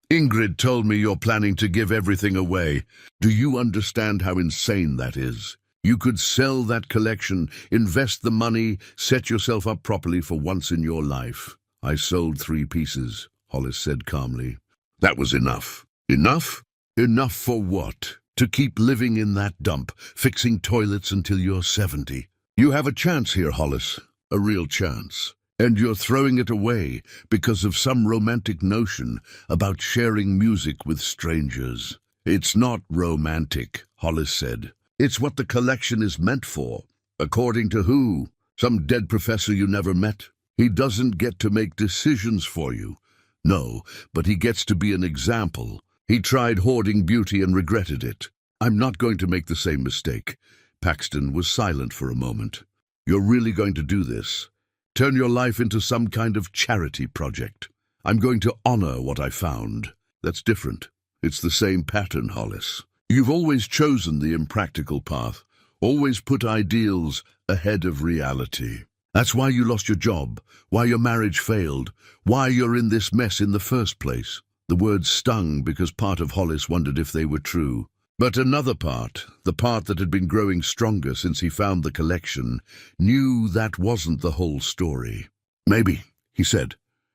Ingrid told me you're planning to give everything away. Do you understand how insane that is? You could sell that collection, invest the money, set yourself up properly for once in your life. I sold 3 pieces, Hollis said calmly. That was enough. Enough? Enough for what? To keep living in that dump, fixing toilets until you're 70. You have a chance here, Hollis, a real chance. And you're throwing it away because of some romantic notion about sharing music with strangers. It's not romantic, Hollis said. It's what the collection is meant for. According to who? Some dead professor you never met? He doesn't get to make decisions for you. No, but he gets to be an example. He tried hoarding beauty and regretted it. I'm not going to make the same mistake. Paxton was silent for a moment. You're really going to do this? Turn your life into some kind of charity project? I'm going to honor what I found. That's different. It's the same pattern, Hollis. You've always chosen the impractical path, always put ideals ahead of reality. That's why you lost your job, why your marriage failed, why you're in this mess in the first place. The words stung because part of Hollis wondered if they were true. But another part, the part that had been growing stronger since he found the collection, knew that wasn't the whole story. Maybe, he said,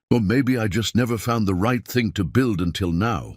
or maybe I just never found the right thing to build until now.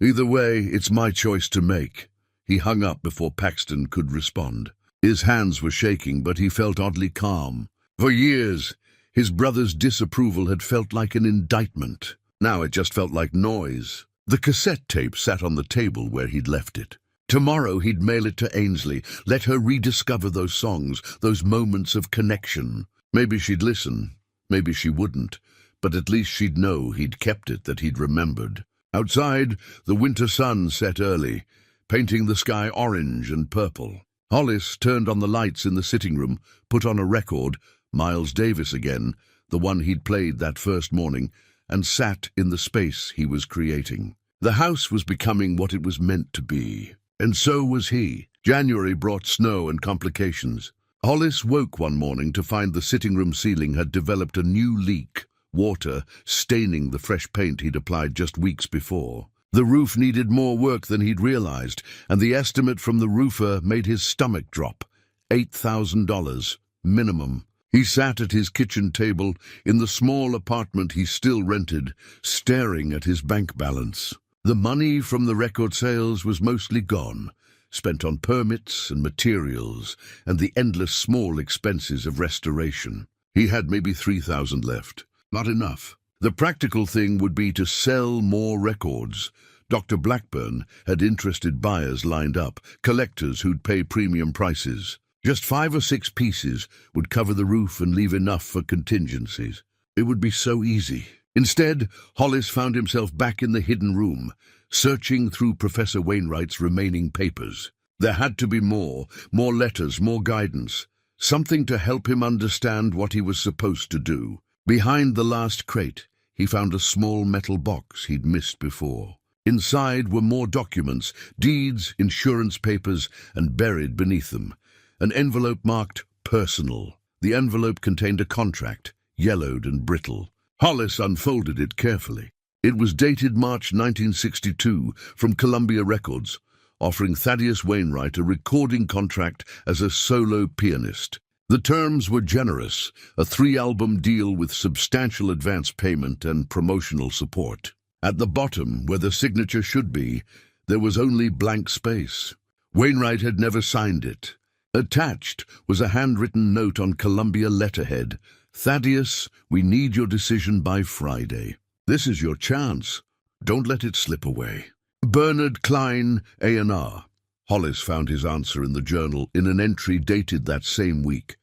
Either way, it's my choice to make. He hung up before Paxton could respond. His hands were shaking, but he felt oddly calm. For years, his brother's disapproval had felt like an indictment. Now it just felt like noise. The cassette tape sat on the table where he'd left it. Tomorrow he'd mail it to Ainsley, let her rediscover those songs, those moments of connection. Maybe she'd listen, maybe she wouldn't, but at least she'd know he'd kept it, that he'd remembered. Outside, the winter sun set early, painting the sky orange and purple. Hollis turned on the lights in the sitting room, put on a record, Miles Davis again, the one he'd played that first morning, and sat in the space he was creating. The house was becoming what it was meant to be, and so was he. January brought snow and complications. Hollis woke one morning to find the sitting room ceiling had developed a new leak, water staining the fresh paint he'd applied just weeks before. The roof needed more work than he'd realized, and the estimate from the roofer made his stomach drop. $8,000, minimum. He sat at his kitchen table in the small apartment he still rented, staring at his bank balance. The money from the record sales was mostly gone, spent on permits and materials and the endless small expenses of restoration. He had maybe $3,000 left. Not enough. The practical thing would be to sell more records. Dr. Blackburn had interested buyers lined up, collectors who'd pay premium prices. Just 5 or 6 pieces would cover the roof and leave enough for contingencies. It would be so easy. Instead, Hollis found himself back in the hidden room, searching through Professor Wainwright's remaining papers. There had to be more letters, more guidance, something to help him understand what he was supposed to do. Behind the last crate, he found a small metal box he'd missed before. Inside were more documents, deeds, insurance papers, and buried beneath them, an envelope marked personal. The envelope contained a contract, yellowed and brittle. Hollis unfolded it carefully. It was dated March 1962 from Columbia Records, offering Thaddeus Wainwright a recording contract as a solo pianist. The terms were generous, a 3-album deal with substantial advance payment and promotional support. At the bottom, where the signature should be, there was only blank space. Wainwright had never signed it. Attached was a handwritten note on Columbia letterhead. "Thaddeus, we need your decision by Friday. This is your chance. Don't let it slip away." Bernard Klein, A&R. Hollis found his answer in the journal in an entry dated that same week.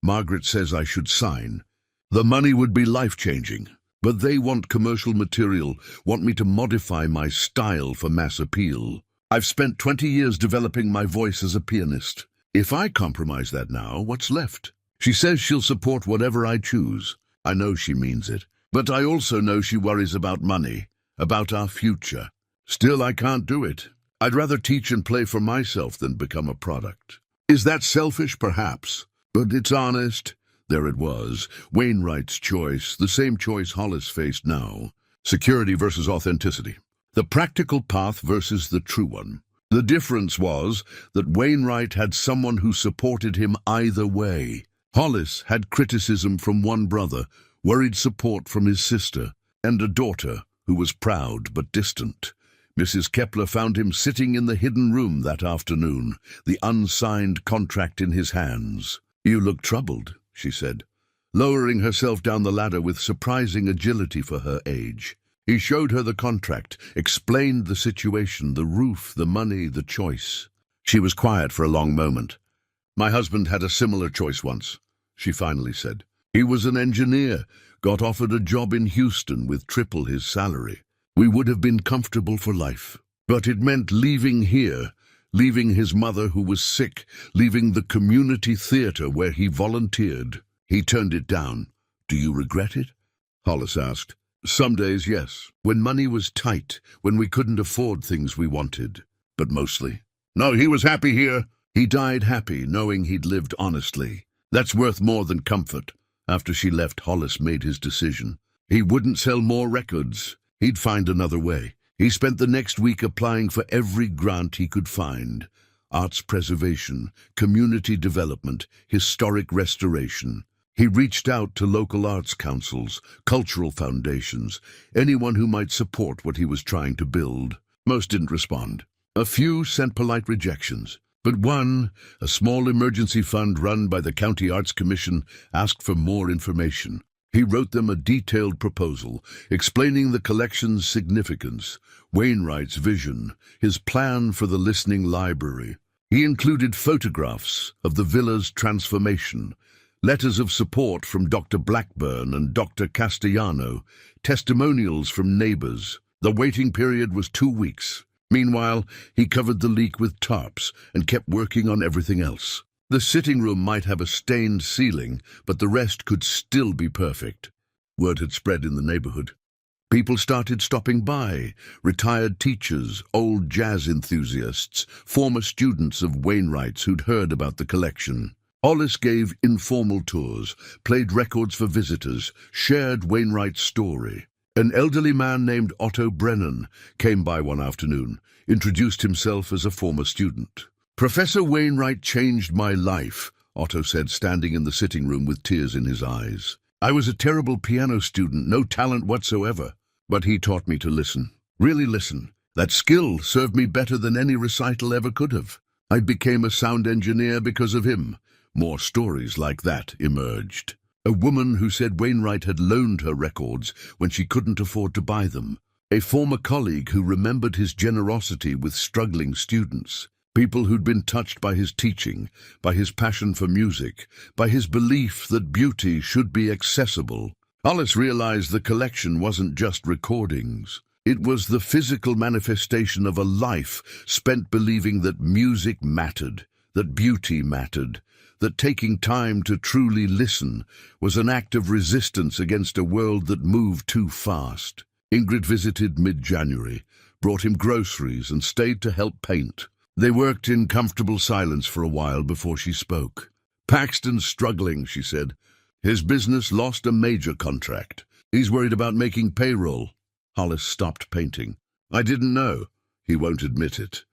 "Margaret says I should sign. The money would be life-changing, but they want commercial material, want me to modify my style for mass appeal. I've spent 20 years developing my voice as a pianist. If I compromise that now, what's left? She says she'll support whatever I choose. I know she means it, but I also know she worries about money, about our future. Still, I can't do it. I'd rather teach and play for myself than become a product." Is that selfish? Perhaps. But it's honest. There it was, Wainwright's choice, the same choice Hollis faced now. Security versus authenticity. The practical path versus the true one. The difference was that Wainwright had someone who supported him either way. Hollis had criticism from one brother, worried support from his sister, and a daughter who was proud but distant. Mrs. Kepler found him sitting in the hidden room that afternoon, the unsigned contract in his hands. "You look troubled," she said, lowering herself down the ladder with surprising agility for her age. He showed her the contract, explained the situation, the roof, the money, the choice. She was quiet for a long moment. "My husband had a similar choice once," she finally said. "He was an engineer, got offered a job in Houston with triple his salary. We would have been comfortable for life. But it meant leaving here, leaving his mother who was sick, leaving the community theater where he volunteered. He turned it down. Do you regret it?" Hollis asked. "Some days, yes. When money was tight, when we couldn't afford things we wanted. But mostly. No, he was happy here. He died happy, knowing he'd lived honestly. That's worth more than comfort." After she left, Hollis made his decision. He wouldn't sell more records. He'd find another way. He spent the next week applying for every grant he could find. Arts preservation, community development, historic restoration. He reached out to local arts councils, cultural foundations, anyone who might support what he was trying to build. Most didn't respond. A few sent polite rejections. But one, a small emergency fund run by the County Arts Commission, asked for more information. He wrote them a detailed proposal, explaining the collection's significance, Wainwright's vision, his plan for the listening library. He included photographs of the villa's transformation, letters of support from Dr. Blackburn and Dr. Castellano, testimonials from neighbors. The waiting period was 2 weeks. Meanwhile, he covered the leak with tarps and kept working on everything else. The sitting room might have a stained ceiling, but the rest could still be perfect. Word had spread in the neighborhood. People started stopping by, retired teachers, old jazz enthusiasts, former students of Wainwright's who'd heard about the collection. Hollis gave informal tours, played records for visitors, shared Wainwright's story. An elderly man named Otto Brennan came by one afternoon, introduced himself as a former student. "Professor Wainwright changed my life," Otto said, standing in the sitting room with tears in his eyes. "I was a terrible piano student, no talent whatsoever. But he taught me to listen, really listen. That skill served me better than any recital ever could have. I became a sound engineer because of him." More stories like that emerged. A woman who said Wainwright had loaned her records when she couldn't afford to buy them. A former colleague who remembered his generosity with struggling students. People who'd been touched by his teaching, by his passion for music, by his belief that beauty should be accessible. Hollis realized the collection wasn't just recordings. It was the physical manifestation of a life spent believing that music mattered, that beauty mattered, that taking time to truly listen was an act of resistance against a world that moved too fast. Ingrid visited mid-January, brought him groceries and stayed to help paint. They worked in comfortable silence for a while before she spoke. "Paxton's struggling," she said. "His business lost a major contract. He's worried about making payroll." Hollis stopped painting. "I didn't know." "He won't admit it.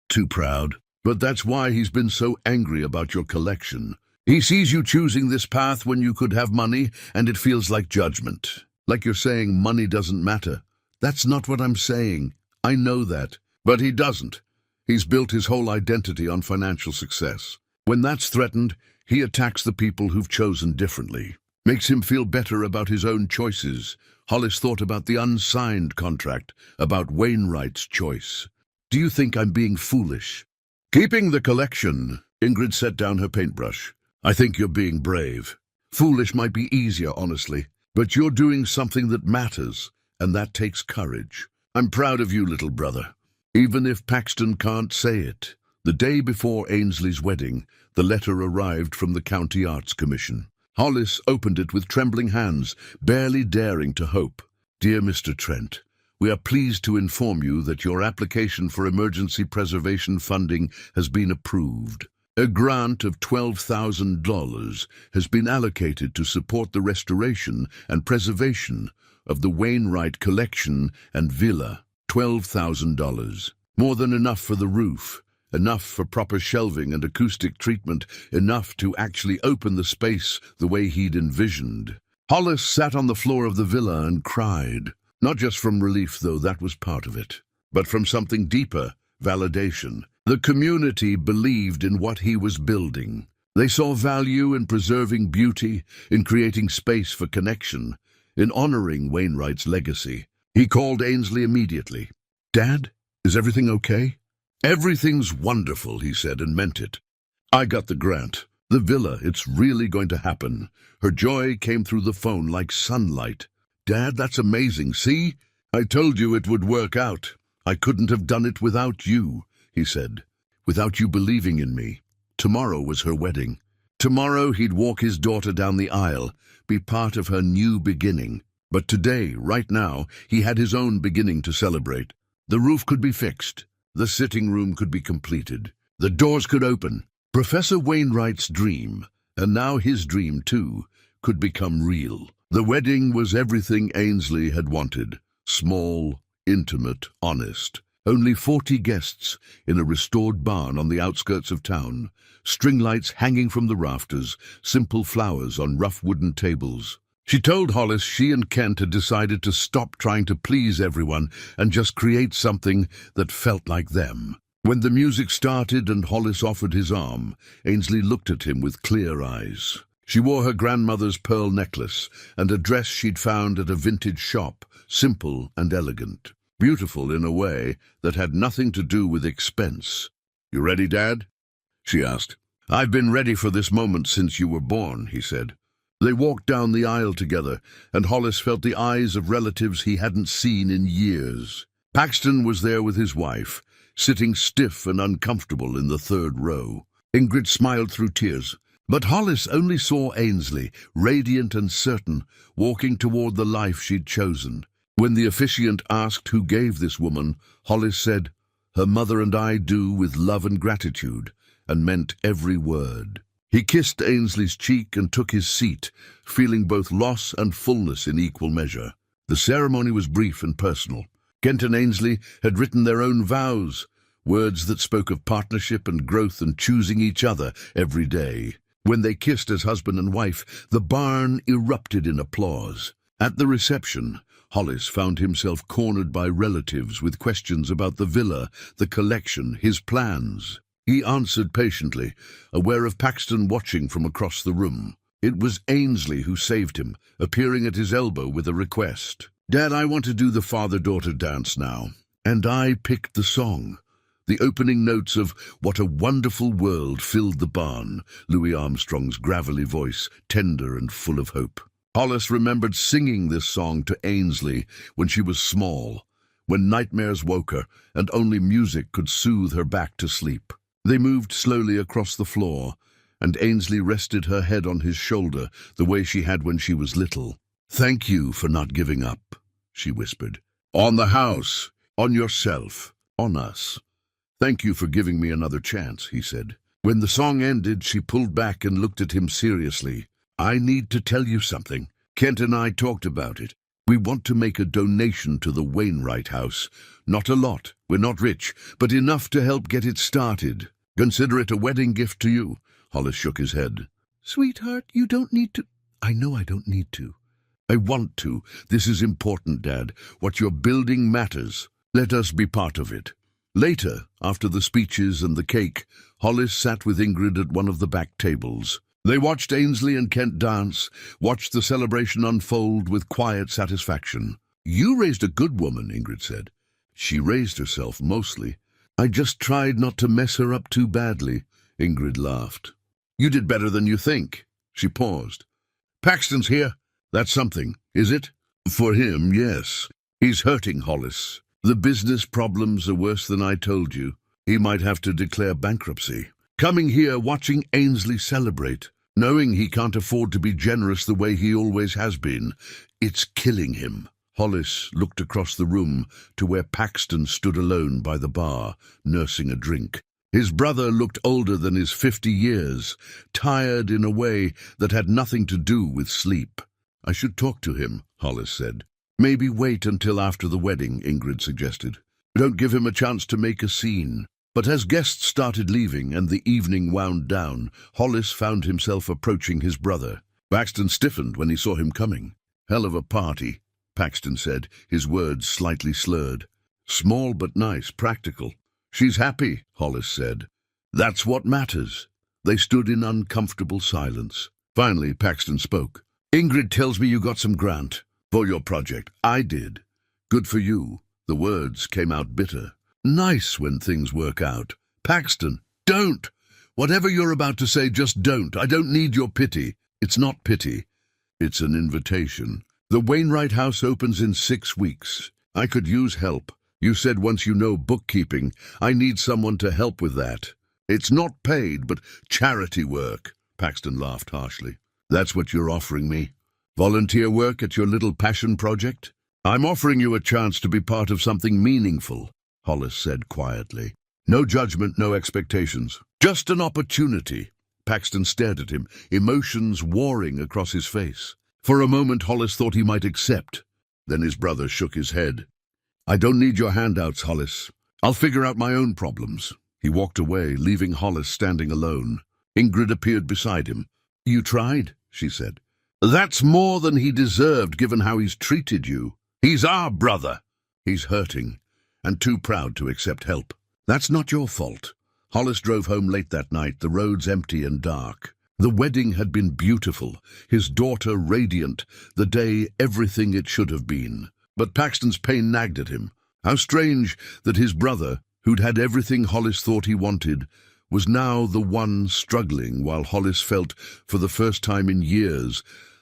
Too proud. But that's why he's been so angry about your collection. He sees you choosing this path when you could have money, and it feels like judgment. Like you're saying money doesn't matter. That's not what I'm saying. I know that. But he doesn't. He's built his whole identity on financial success. When that's threatened, he attacks the people who've chosen differently. Makes him feel better about his own choices." Hollis thought about the unsigned contract, about Wainwright's choice. "Do you think I'm being foolish?" "Keeping the collection." Ingrid set down her paintbrush. "I think you're being brave. Foolish might be easier, honestly. But you're doing something that matters, and that takes courage. I'm proud of you, little brother. Even if Paxton can't say it." The day before Ainsley's wedding, the letter arrived from the County Arts Commission. Hollis opened it with trembling hands, barely daring to hope. "Dear Mr. Trent, we are pleased to inform you that your application for emergency preservation funding has been approved. A grant of $12,000 has been allocated to support the restoration and preservation of the Wainwright collection and villa. $12,000. More than enough for the roof. Enough for proper shelving and acoustic treatment, enough to actually open the space the way he'd envisioned." Hollis sat on the floor of the villa and cried. Not just from relief, though that was part of it, but from something deeper, validation. The community believed in what he was building. They saw value in preserving beauty, in creating space for connection, in honoring Wainwright's legacy. He called Ainsley immediately. "Dad, is everything okay?" "Everything's wonderful," he said, and meant it. "I got the grant. The villa, it's really going to happen." Her joy came through the phone like sunlight. "Dad, that's amazing. See? I told you it would work out. I couldn't have done it without you," he said. "Without you believing in me." Tomorrow was her wedding. Tomorrow he'd walk his daughter down the aisle, be part of her new beginning. But today, right now, he had his own beginning to celebrate. The roof could be fixed. The sitting room could be completed. The doors could open. Professor Wainwright's dream, and now his dream too, could become real. The wedding was everything Ainsley had wanted. Small, intimate, honest. Only 40 guests in a restored barn on the outskirts of town. String lights hanging from the rafters, simple flowers on rough wooden tables. She told Hollis she and Kent had decided to stop trying to please everyone and just create something that felt like them. When the music started and Hollis offered his arm, Ainsley looked at him with clear eyes. She wore her grandmother's pearl necklace and a dress she'd found at a vintage shop, simple and elegant. Beautiful in a way that had nothing to do with expense. "You ready, Dad?" she asked. "I've been ready for this moment since you were born," he said. They walked down the aisle together, and Hollis felt the eyes of relatives he hadn't seen in years. Paxton was there with his wife, sitting stiff and uncomfortable in the third row. Ingrid smiled through tears, but Hollis only saw Ainsley, radiant and certain, walking toward the life she'd chosen. When the officiant asked who gave this woman, Hollis said, "Her mother and I do with love and gratitude," and meant every word. He kissed Ainsley's cheek and took his seat, feeling both loss and fullness in equal measure. The ceremony was brief and personal. Kent and Ainsley had written their own vows, words that spoke of partnership and growth and choosing each other every day. When they kissed as husband and wife, the barn erupted in applause. At the reception, Hollis found himself cornered by relatives with questions about the villa, the collection, his plans. He answered patiently, aware of Paxton watching from across the room. It was Ainsley who saved him, appearing at his elbow with a request. "Dad, I want to do the father-daughter dance now." And I picked the song. The opening notes of "What a Wonderful World" filled the barn, Louis Armstrong's gravelly voice, tender and full of hope. Hollis remembered singing this song to Ainsley when she was small, when nightmares woke her and only music could soothe her back to sleep. They moved slowly across the floor, and Ainsley rested her head on his shoulder the way she had when she was little. "Thank you for not giving up," she whispered. "On the house, on yourself, on us. Thank you for giving me another chance," he said. When the song ended, she pulled back and looked at him seriously. "I need to tell you something. Kent and I talked about it. We want to make a donation to the Wainwright house. Not a lot, we're not rich, but enough to help get it started. Consider it a wedding gift to you." Hollis shook his head. "Sweetheart, you don't need to." "I know I don't need to. I want to. This is important, Dad. What you're building matters. Let us be part of it." Later, after the speeches and the cake, Hollis sat with Ingrid at one of the back tables. They watched Ainsley and Kent dance, watched the celebration unfold with quiet satisfaction. "You raised a good woman," Ingrid said. "She raised herself, mostly. I just tried not to mess her up too badly," Ingrid laughed. "You did better than you think." She paused. "Paxton's here. That's something, is it?" "For him, yes. He's hurting Hollis. The business problems are worse than I told you. He might have to declare bankruptcy. Coming here, watching Ainsley celebrate, knowing he can't afford to be generous the way he always has been, it's killing him." Hollis looked across the room to where Paxton stood alone by the bar, nursing a drink. His brother looked older than his 50 years, tired in a way that had nothing to do with sleep. "I should talk to him," Hollis said. "Maybe wait until after the wedding," Ingrid suggested. "Don't give him a chance to make a scene." But as guests started leaving and the evening wound down, Hollis found himself approaching his brother. Paxton stiffened when he saw him coming. "Hell of a party," Paxton said, his words slightly slurred. "Small but nice, practical." "She's happy," Hollis said. "That's what matters." They stood in uncomfortable silence. Finally, Paxton spoke. "Ingrid tells me you got some grant for your project." "I did." "Good for you." The words came out bitter. "Nice when things work out." "Paxton, don't! Whatever you're about to say, just don't. I don't need your pity." "It's not pity. It's an invitation. The Wainwright house opens in 6 weeks. I could use help. You said once you know bookkeeping. I need someone to help with that. It's not paid, but charity work." Paxton laughed harshly. "That's what you're offering me? Volunteer work at your little passion project?" "I'm offering you a chance to be part of something meaningful," Hollis said quietly. "No judgment, no expectations. Just an opportunity." Paxton stared at him, emotions warring across his face. For a moment, Hollis thought he might accept. Then his brother shook his head. "I don't need your handouts, Hollis. I'll figure out my own problems." He walked away, leaving Hollis standing alone. Ingrid appeared beside him. "You tried," she said. "That's more than he deserved, given how he's treated you. He's our brother." "He's hurting, and too proud to accept help." "That's not your fault." Hollis drove home late that night, the roads empty and dark. The wedding had been beautiful, his daughter radiant, the day everything it should have been. But Paxton's pain nagged at him. How strange that his brother, who'd had everything Hollis thought he wanted, was now the one struggling, while Hollis felt, for the first time in years,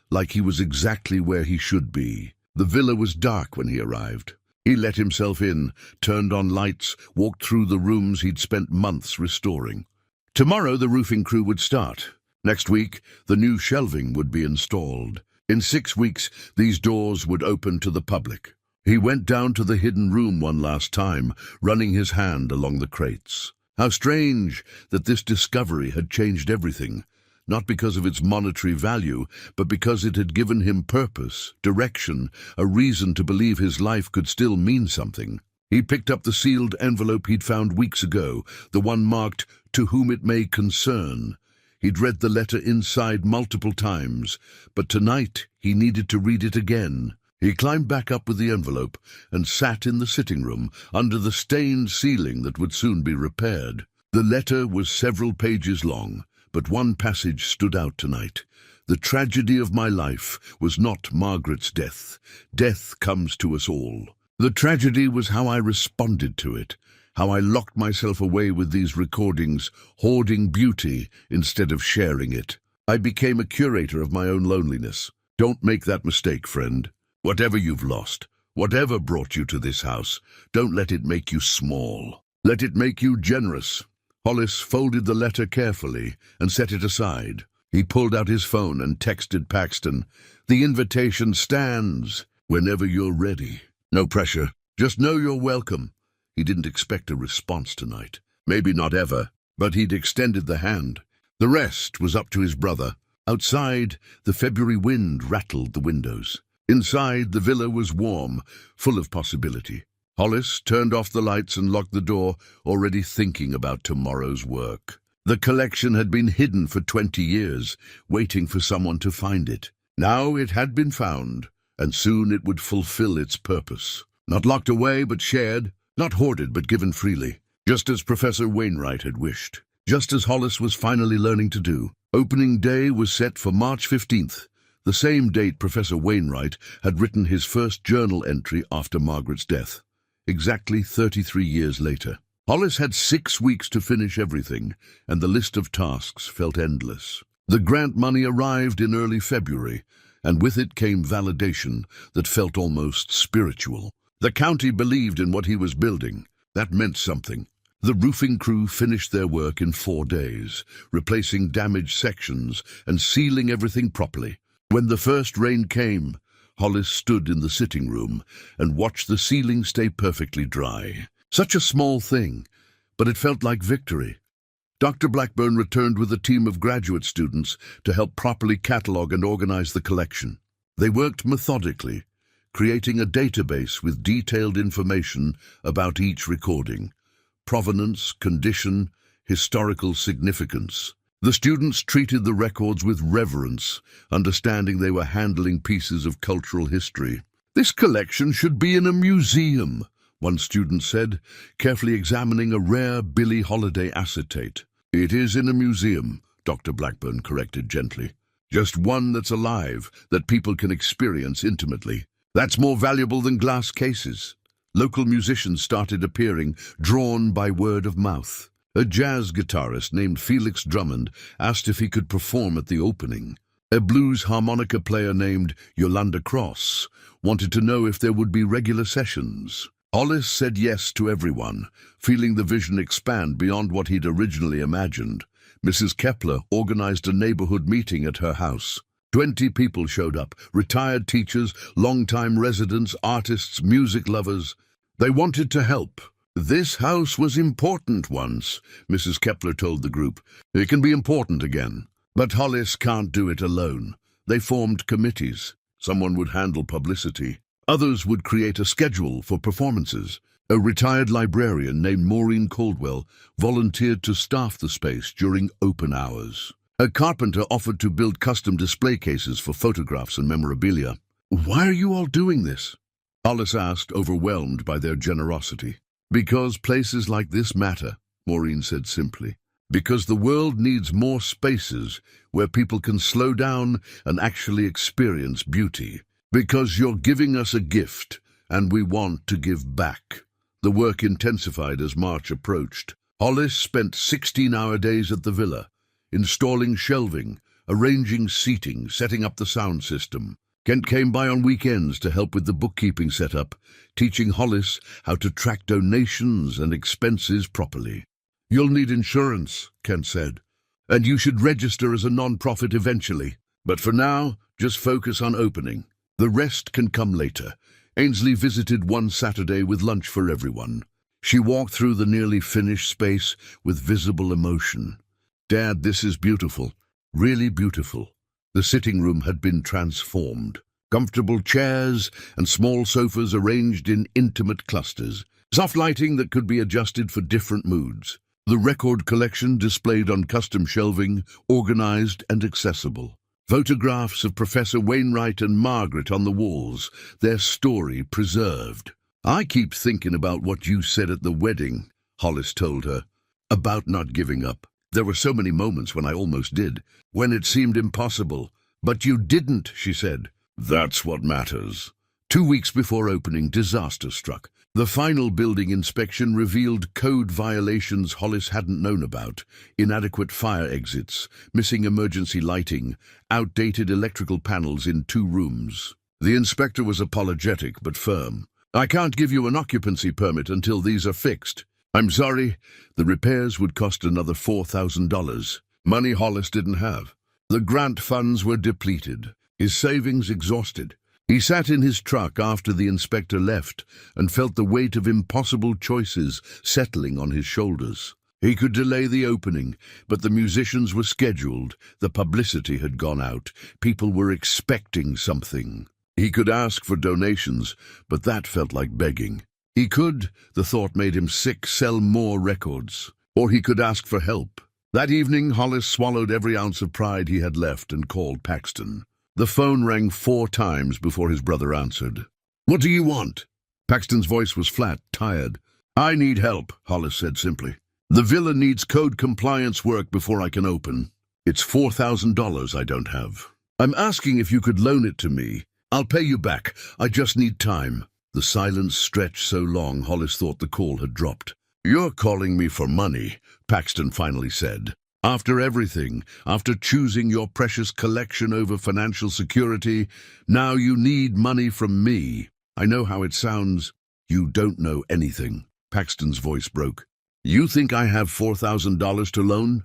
like he was exactly where he should be. The villa was dark when he arrived. He let himself in, turned on lights, walked through the rooms he'd spent months restoring. Tomorrow the roofing crew would start. Next week, the new shelving would be installed. In 6 weeks, these doors would open to the public. He went down to the hidden room one last time, running his hand along the crates. How strange that this discovery had changed everything, not because of its monetary value, but because it had given him purpose, direction, a reason to believe his life could still mean something. He picked up the sealed envelope he'd found weeks ago, the one marked, "To whom it may concern." He'd read the letter inside multiple times, but tonight he needed to read it again. He climbed back up with the envelope and sat in the sitting room under the stained ceiling that would soon be repaired. The letter was several pages long, but one passage stood out tonight. "The tragedy of my life was not Margaret's death. Death comes to us all. The tragedy was how I responded to it, how I locked myself away with these recordings, hoarding beauty instead of sharing it. I became a curator of my own loneliness. Don't make that mistake, friend. Whatever you've lost, Whatever brought you to this house, don't let it make you small. Let it make you generous. Hollis folded the letter carefully and set it aside. He pulled out his phone and texted Paxton, "The invitation stands whenever you're ready. No pressure. Just know you're welcome." He didn't expect a response tonight. Maybe not ever, but he'd extended the hand. The rest was up to his brother. Outside, the February wind rattled the windows. Inside, the villa was warm, full of possibility. Hollis turned off the lights and locked the door, already thinking about tomorrow's work. The collection had been hidden for 20 years, waiting for someone to find it. Now it had been found, and soon it would fulfill its purpose. Not locked away, but shared. Not hoarded, but given freely. Just as Professor Wainwright had wished. Just as Hollis was finally learning to do. Opening day was set for March 15th, the same date Professor Wainwright had written his first journal entry after Margaret's death. Exactly 33 years later. Hollis had 6 weeks to finish everything, and the list of tasks felt endless. The grant money arrived in early February, and with it came validation that felt almost spiritual. The county believed in what he was building. That meant something. The roofing crew finished their work in 4 days, replacing damaged sections and sealing everything properly. When the first rain came, Hollis stood in the sitting room and watched the ceiling stay perfectly dry. Such a small thing, but it felt like victory. Dr. Blackburn returned with a team of graduate students to help properly catalog and organize the collection. They worked methodically, creating a database with detailed information about each recording. Provenance, condition, historical significance. The students treated the records with reverence, understanding they were handling pieces of cultural history. "This collection should be in a museum," one student said, carefully examining a rare Billie Holiday acetate. "It is in a museum," Dr. Blackburn corrected gently. "Just one that's alive, that people can experience intimately. That's more valuable than glass cases." Local musicians started appearing, drawn by word of mouth. A jazz guitarist named Felix Drummond asked if he could perform at the opening. A blues harmonica player named Yolanda Cross wanted to know if there would be regular sessions. Hollis said yes to everyone, feeling the vision expand beyond what he'd originally imagined. Mrs. Kepler organized a neighborhood meeting at her house. 20 people showed up, retired teachers, long-time residents, artists, music lovers. They wanted to help. "This house was important once," Mrs. Kepler told the group. "It can be important again." But Hollis can't do it alone. They formed committees. Someone would handle publicity. Others would create a schedule for performances. A retired librarian named Maureen Caldwell volunteered to staff the space during open hours. A carpenter offered to build custom display cases for photographs and memorabilia. "Why are you all doing this?" Hollis asked, overwhelmed by their generosity. "Because places like this matter," Maureen said simply. "Because the world needs more spaces where people can slow down and actually experience beauty. Because you're giving us a gift, and we want to give back." The work intensified as March approached. Hollis spent 16-hour days at the villa, installing shelving, arranging seating, setting up the sound system. Kent came by on weekends to help with the bookkeeping setup, teaching Hollis how to track donations and expenses properly. "You'll need insurance," Kent said, "and you should register as a non-profit eventually. But for now, just focus on opening. The rest can come later." Ainsley visited one Saturday with lunch for everyone. She walked through the nearly finished space with visible emotion. "Dad, this is beautiful. Really beautiful." The sitting room had been transformed. Comfortable chairs and small sofas arranged in intimate clusters. Soft lighting that could be adjusted for different moods. The record collection displayed on custom shelving, organized and accessible. Photographs of Professor Wainwright and Margaret on the walls, their story preserved. "I keep thinking about what you said at the wedding," Hollis told her, "about not giving up. There were so many moments when I almost did, when it seemed impossible. But you didn't," she said. "That's what matters." 2 weeks before opening, disaster struck. The final building inspection revealed code violations Hollis hadn't known about: inadequate fire exits, missing emergency lighting, outdated electrical panels in 2 rooms. The inspector was apologetic but firm. "I can't give you an occupancy permit until these are fixed. I'm sorry, the repairs would cost another $4,000. Money Hollis didn't have. The grant funds were depleted, his savings exhausted. He sat in his truck after the inspector left and felt the weight of impossible choices settling on his shoulders. He could delay the opening, but the musicians were scheduled, the publicity had gone out, people were expecting something. He could ask for donations, but that felt like begging. He could, the thought made him sick, sell more records. Or he could ask for help. That evening, Hollis swallowed every ounce of pride he had left and called Paxton. The phone rang 4 times before his brother answered. "What do you want?" Paxton's voice was flat, tired. "I need help," Hollis said simply. "The villa needs code compliance work before I can open. It's $4,000 I don't have. I'm asking if you could loan it to me. I'll pay you back. I just need time." The silence stretched so long, Hollis thought the call had dropped. "You're calling me for money," Paxton finally said. "After everything, after choosing your precious collection over financial security, now you need money from me. I know how it sounds. You don't know anything." Paxton's voice broke. "You think I have $4,000 to loan?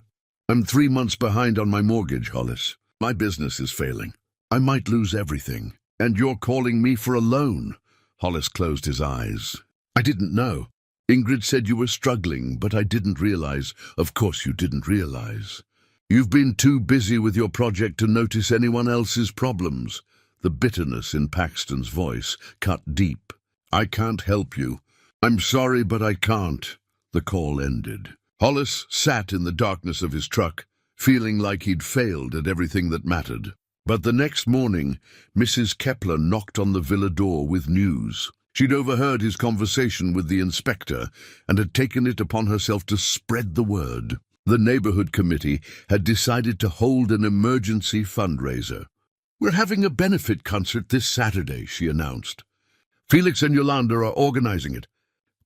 I'm 3 months behind on my mortgage, Hollis. My business is failing. I might lose everything. And you're calling me for a loan?" Hollis closed his eyes. "I didn't know. Ingrid said you were struggling, but I didn't realize." "Of course you didn't realize. You've been too busy with your project to notice anyone else's problems." The bitterness in Paxton's voice cut deep. "I can't help you. I'm sorry, but I can't." The call ended. Hollis sat in the darkness of his truck, feeling like he'd failed at everything that mattered. But the next morning, Mrs. Kepler knocked on the villa door with news. She'd overheard his conversation with the inspector and had taken it upon herself to spread the word. The neighborhood committee had decided to hold an emergency fundraiser. "We're having a benefit concert this Saturday," she announced. "Felix and Yolanda are organizing it.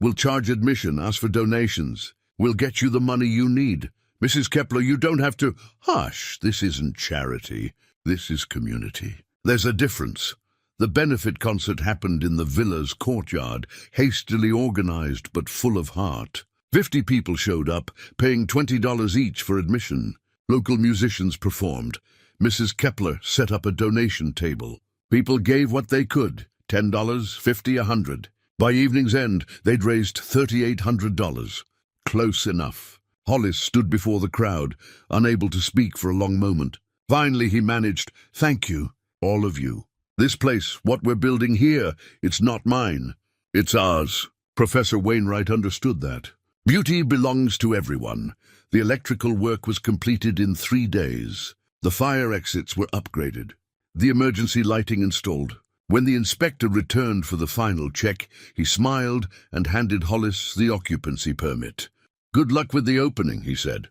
We'll charge admission, ask for donations. We'll get you the money you need. Mrs. Kepler, you don't have to—" "Hush, this isn't charity. This is community. There's a difference. The benefit concert happened in the villa's courtyard, hastily organized but full of heart. 50 people showed up, paying $20 each for admission. Local musicians performed. Mrs. Kepler set up a donation table. People gave what they could, $10, $50, $100. By evening's end, they'd raised $3,800. Close enough. Hollis stood before the crowd, unable to speak for a long moment. Finally he managed, "Thank you, all of you. This place, what we're building here, it's not mine. It's ours." Professor Wainwright understood that. Beauty belongs to everyone. The electrical work was completed in 3 days. The fire exits were upgraded. The emergency lighting installed. When the inspector returned for the final check, he smiled and handed Hollis the occupancy permit. "Good luck with the opening," he said.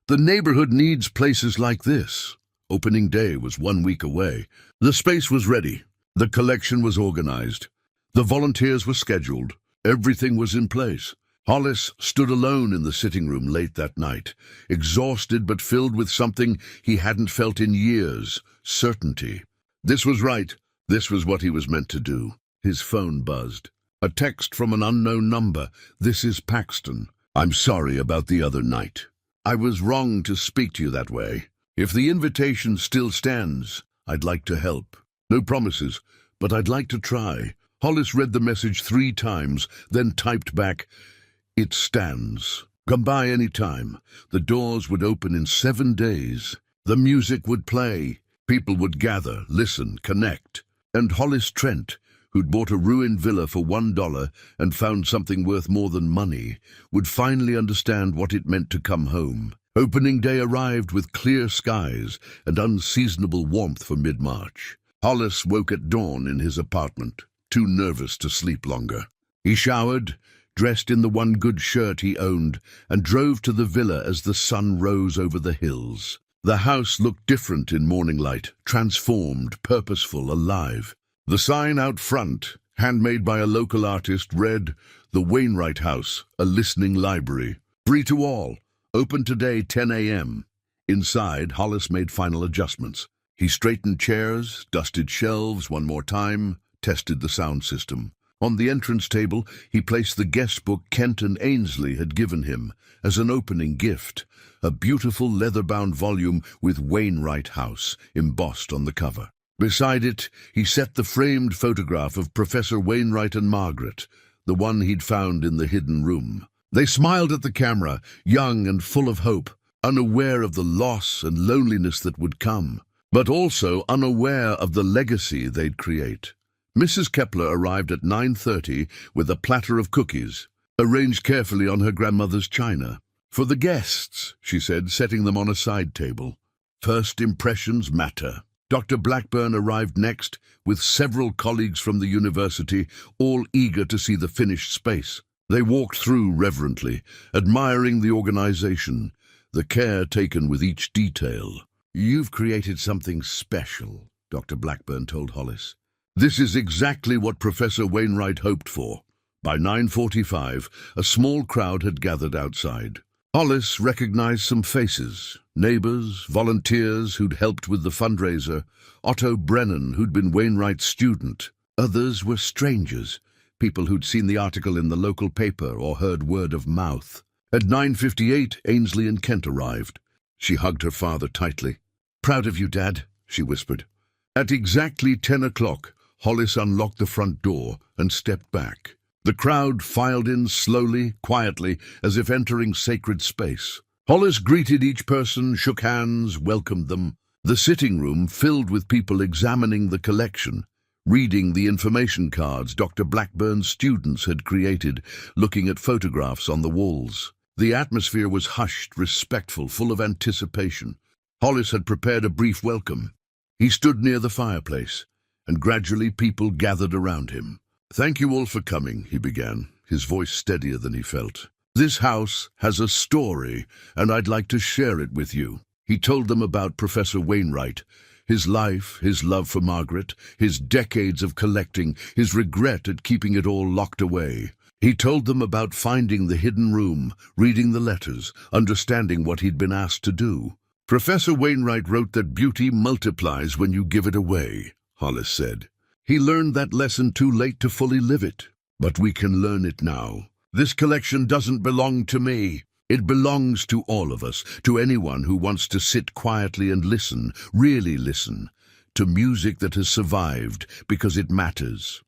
"The neighborhood needs places like this." Opening day was 1 week away. The space was ready. The collection was organized. The volunteers were scheduled. Everything was in place. Hollis stood alone in the sitting room late that night, exhausted but filled with something he hadn't felt in years, certainty. This was right. This was what he was meant to do. His phone buzzed. A text from an unknown number. "This is Paxton. I'm sorry about the other night. I was wrong to speak to you that way. If the invitation still stands, I'd like to help. No promises, but I'd like to try." Hollis read the message 3 times, then typed back, "It stands. Come by any time. The doors would open in 7 days. The music would play. People would gather, listen, connect." And Hollis Trent, who'd bought a ruined villa for $1 and found something worth more than money, would finally understand what it meant to come home. Opening day arrived with clear skies and unseasonable warmth for mid-March. Hollis woke at dawn in his apartment, too nervous to sleep longer. He showered, dressed in the one good shirt he owned, and drove to the villa as the sun rose over the hills. The house looked different in morning light, transformed, purposeful, alive. The sign out front, handmade by a local artist, read, "The Wainwright House, a listening library. Free to all. Open today, 10 a.m. Inside, Hollis made final adjustments. He straightened chairs, dusted shelves one more time, tested the sound system. On the entrance table, he placed the guest book Kent and Ainsley had given him as an opening gift, a beautiful leather-bound volume with Wainwright House embossed on the cover. Beside it, he set the framed photograph of Professor Wainwright and Margaret, the one he'd found in the hidden room. They smiled at the camera, young and full of hope, unaware of the loss and loneliness that would come, but also unaware of the legacy they'd create. Mrs. Kepler arrived at 9:30 with a platter of cookies, arranged carefully on her grandmother's china. "For the guests," she said, setting them on a side table. "First impressions matter." Dr. Blackburn arrived next, with several colleagues from the university, all eager to see the finished space. They walked through reverently, admiring the organization, the care taken with each detail. "You've created something special," Dr. Blackburn told Hollis. "This is exactly what Professor Wainwright hoped for." By 9:45, a small crowd had gathered outside. Hollis recognized some faces, neighbors, volunteers who'd helped with the fundraiser, Otto Brennan, who'd been Wainwright's student. Others were strangers, people who'd seen the article in the local paper or heard word of mouth. At 9:58, Ainsley and Kent arrived. She hugged her father tightly. "Proud of you, Dad," she whispered. At exactly 10 o'clock, Hollis unlocked the front door and stepped back. The crowd filed in slowly, quietly, as if entering sacred space. Hollis greeted each person, shook hands, welcomed them. The sitting room filled with people examining the collection, reading the information cards Dr. Blackburn's students had created, looking at photographs on the walls. The atmosphere was hushed, respectful, full of anticipation. Hollis had prepared a brief welcome. He stood near the fireplace, and gradually people gathered around him. "Thank you all for coming," he began, his voice steadier than he felt. "This house has a story, and I'd like to share it with you." He told them about Professor Wainwright, his life, his love for Margaret, his decades of collecting, his regret at keeping it all locked away. He told them about finding the hidden room, reading the letters, understanding what he'd been asked to do. "Professor Wainwright wrote that beauty multiplies when you give it away," Hollis said. "He learned that lesson too late to fully live it, but we can learn it now. This collection doesn't belong to me. It belongs to all of us, to anyone who wants to sit quietly and listen, really listen, to music that has survived because it matters."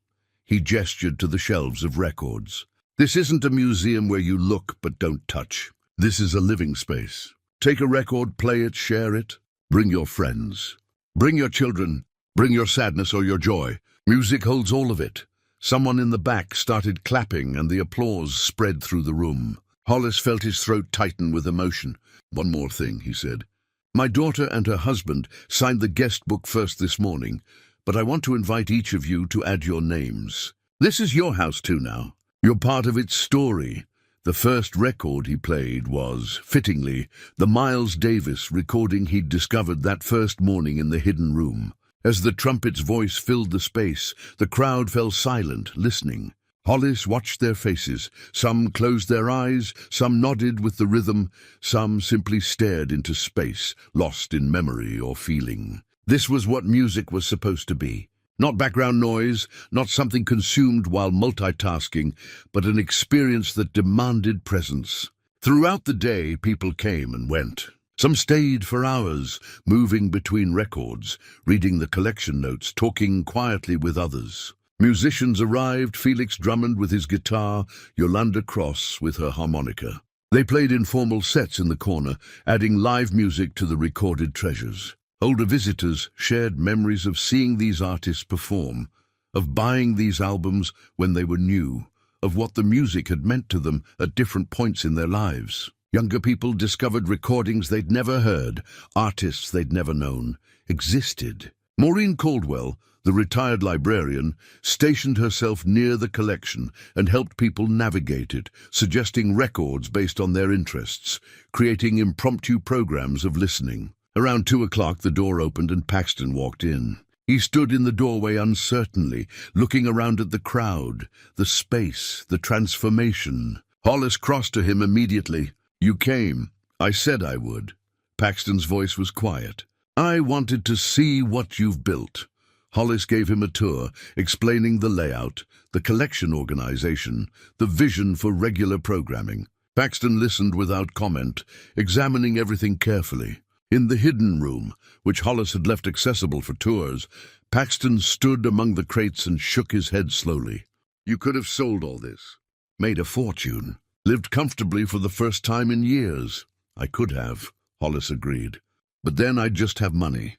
He gestured to the shelves of records. "This isn't a museum where you look but don't touch. This is a living space. Take a record, play it, share it. Bring your friends. Bring your children. Bring your sadness or your joy. Music holds all of it." Someone in the back started clapping, and the applause spread through the room. Hollis felt his throat tighten with emotion. "One more thing," he said. "My daughter and her husband signed the guest book first this morning, but I want to invite each of you to add your names. This is your house too now. You're part of its story." The first record he played was, fittingly, the Miles Davis recording he'd discovered that first morning in the hidden room. As the trumpet's voice filled the space, the crowd fell silent, listening. Hollis watched their faces. Some closed their eyes, some nodded with the rhythm, some simply stared into space, lost in memory or feeling. This was what music was supposed to be. Not background noise, not something consumed while multitasking, but an experience that demanded presence. Throughout the day, people came and went. Some stayed for hours, moving between records, reading the collection notes, talking quietly with others. Musicians arrived, Felix Drummond with his guitar, Yolanda Cross with her harmonica. They played informal sets in the corner, adding live music to the recorded treasures. Older visitors shared memories of seeing these artists perform, of buying these albums when they were new, of what the music had meant to them at different points in their lives. Younger people discovered recordings they'd never heard, artists they'd never known, existed. Maureen Caldwell, the retired librarian, stationed herself near the collection and helped people navigate it, suggesting records based on their interests, creating impromptu programs of listening. Around 2 o'clock, the door opened and Paxton walked in. He stood in the doorway uncertainly, looking around at the crowd, the space, the transformation. Hollis crossed to him immediately. "You came. I said I would." Paxton's voice was quiet. I wanted to see what you've built. Hollis gave him a tour, explaining the layout, the collection organization, the vision for regular programming. Paxton listened without comment, examining everything carefully. In the hidden room, which Hollis had left accessible for tours, Paxton stood among the crates and shook his head slowly. You could have sold all this, made a fortune, lived comfortably for the first time in years. I could have, Hollis agreed. But then I'd just have money.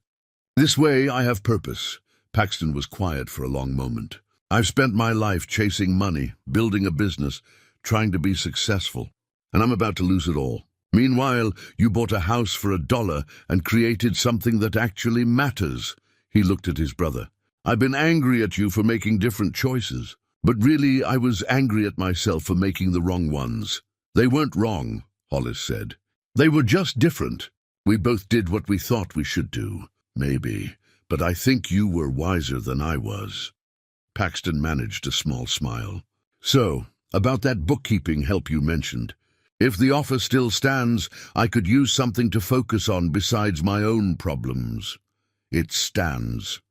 This way I have purpose. Paxton was quiet for a long moment. I've spent my life chasing money, building a business, trying to be successful, and I'm about to lose it all. Meanwhile, you bought a house for $1 and created something that actually matters. He looked at his brother. I've been angry at you for making different choices, but really I was angry at myself for making the wrong ones. They weren't wrong, Hollis said. They were just different. We both did what we thought we should do. Maybe. But I think you were wiser than I was. Paxton managed a small smile. So, about that bookkeeping help you mentioned. If the offer still stands, I could use something to focus on besides my own problems. It stands.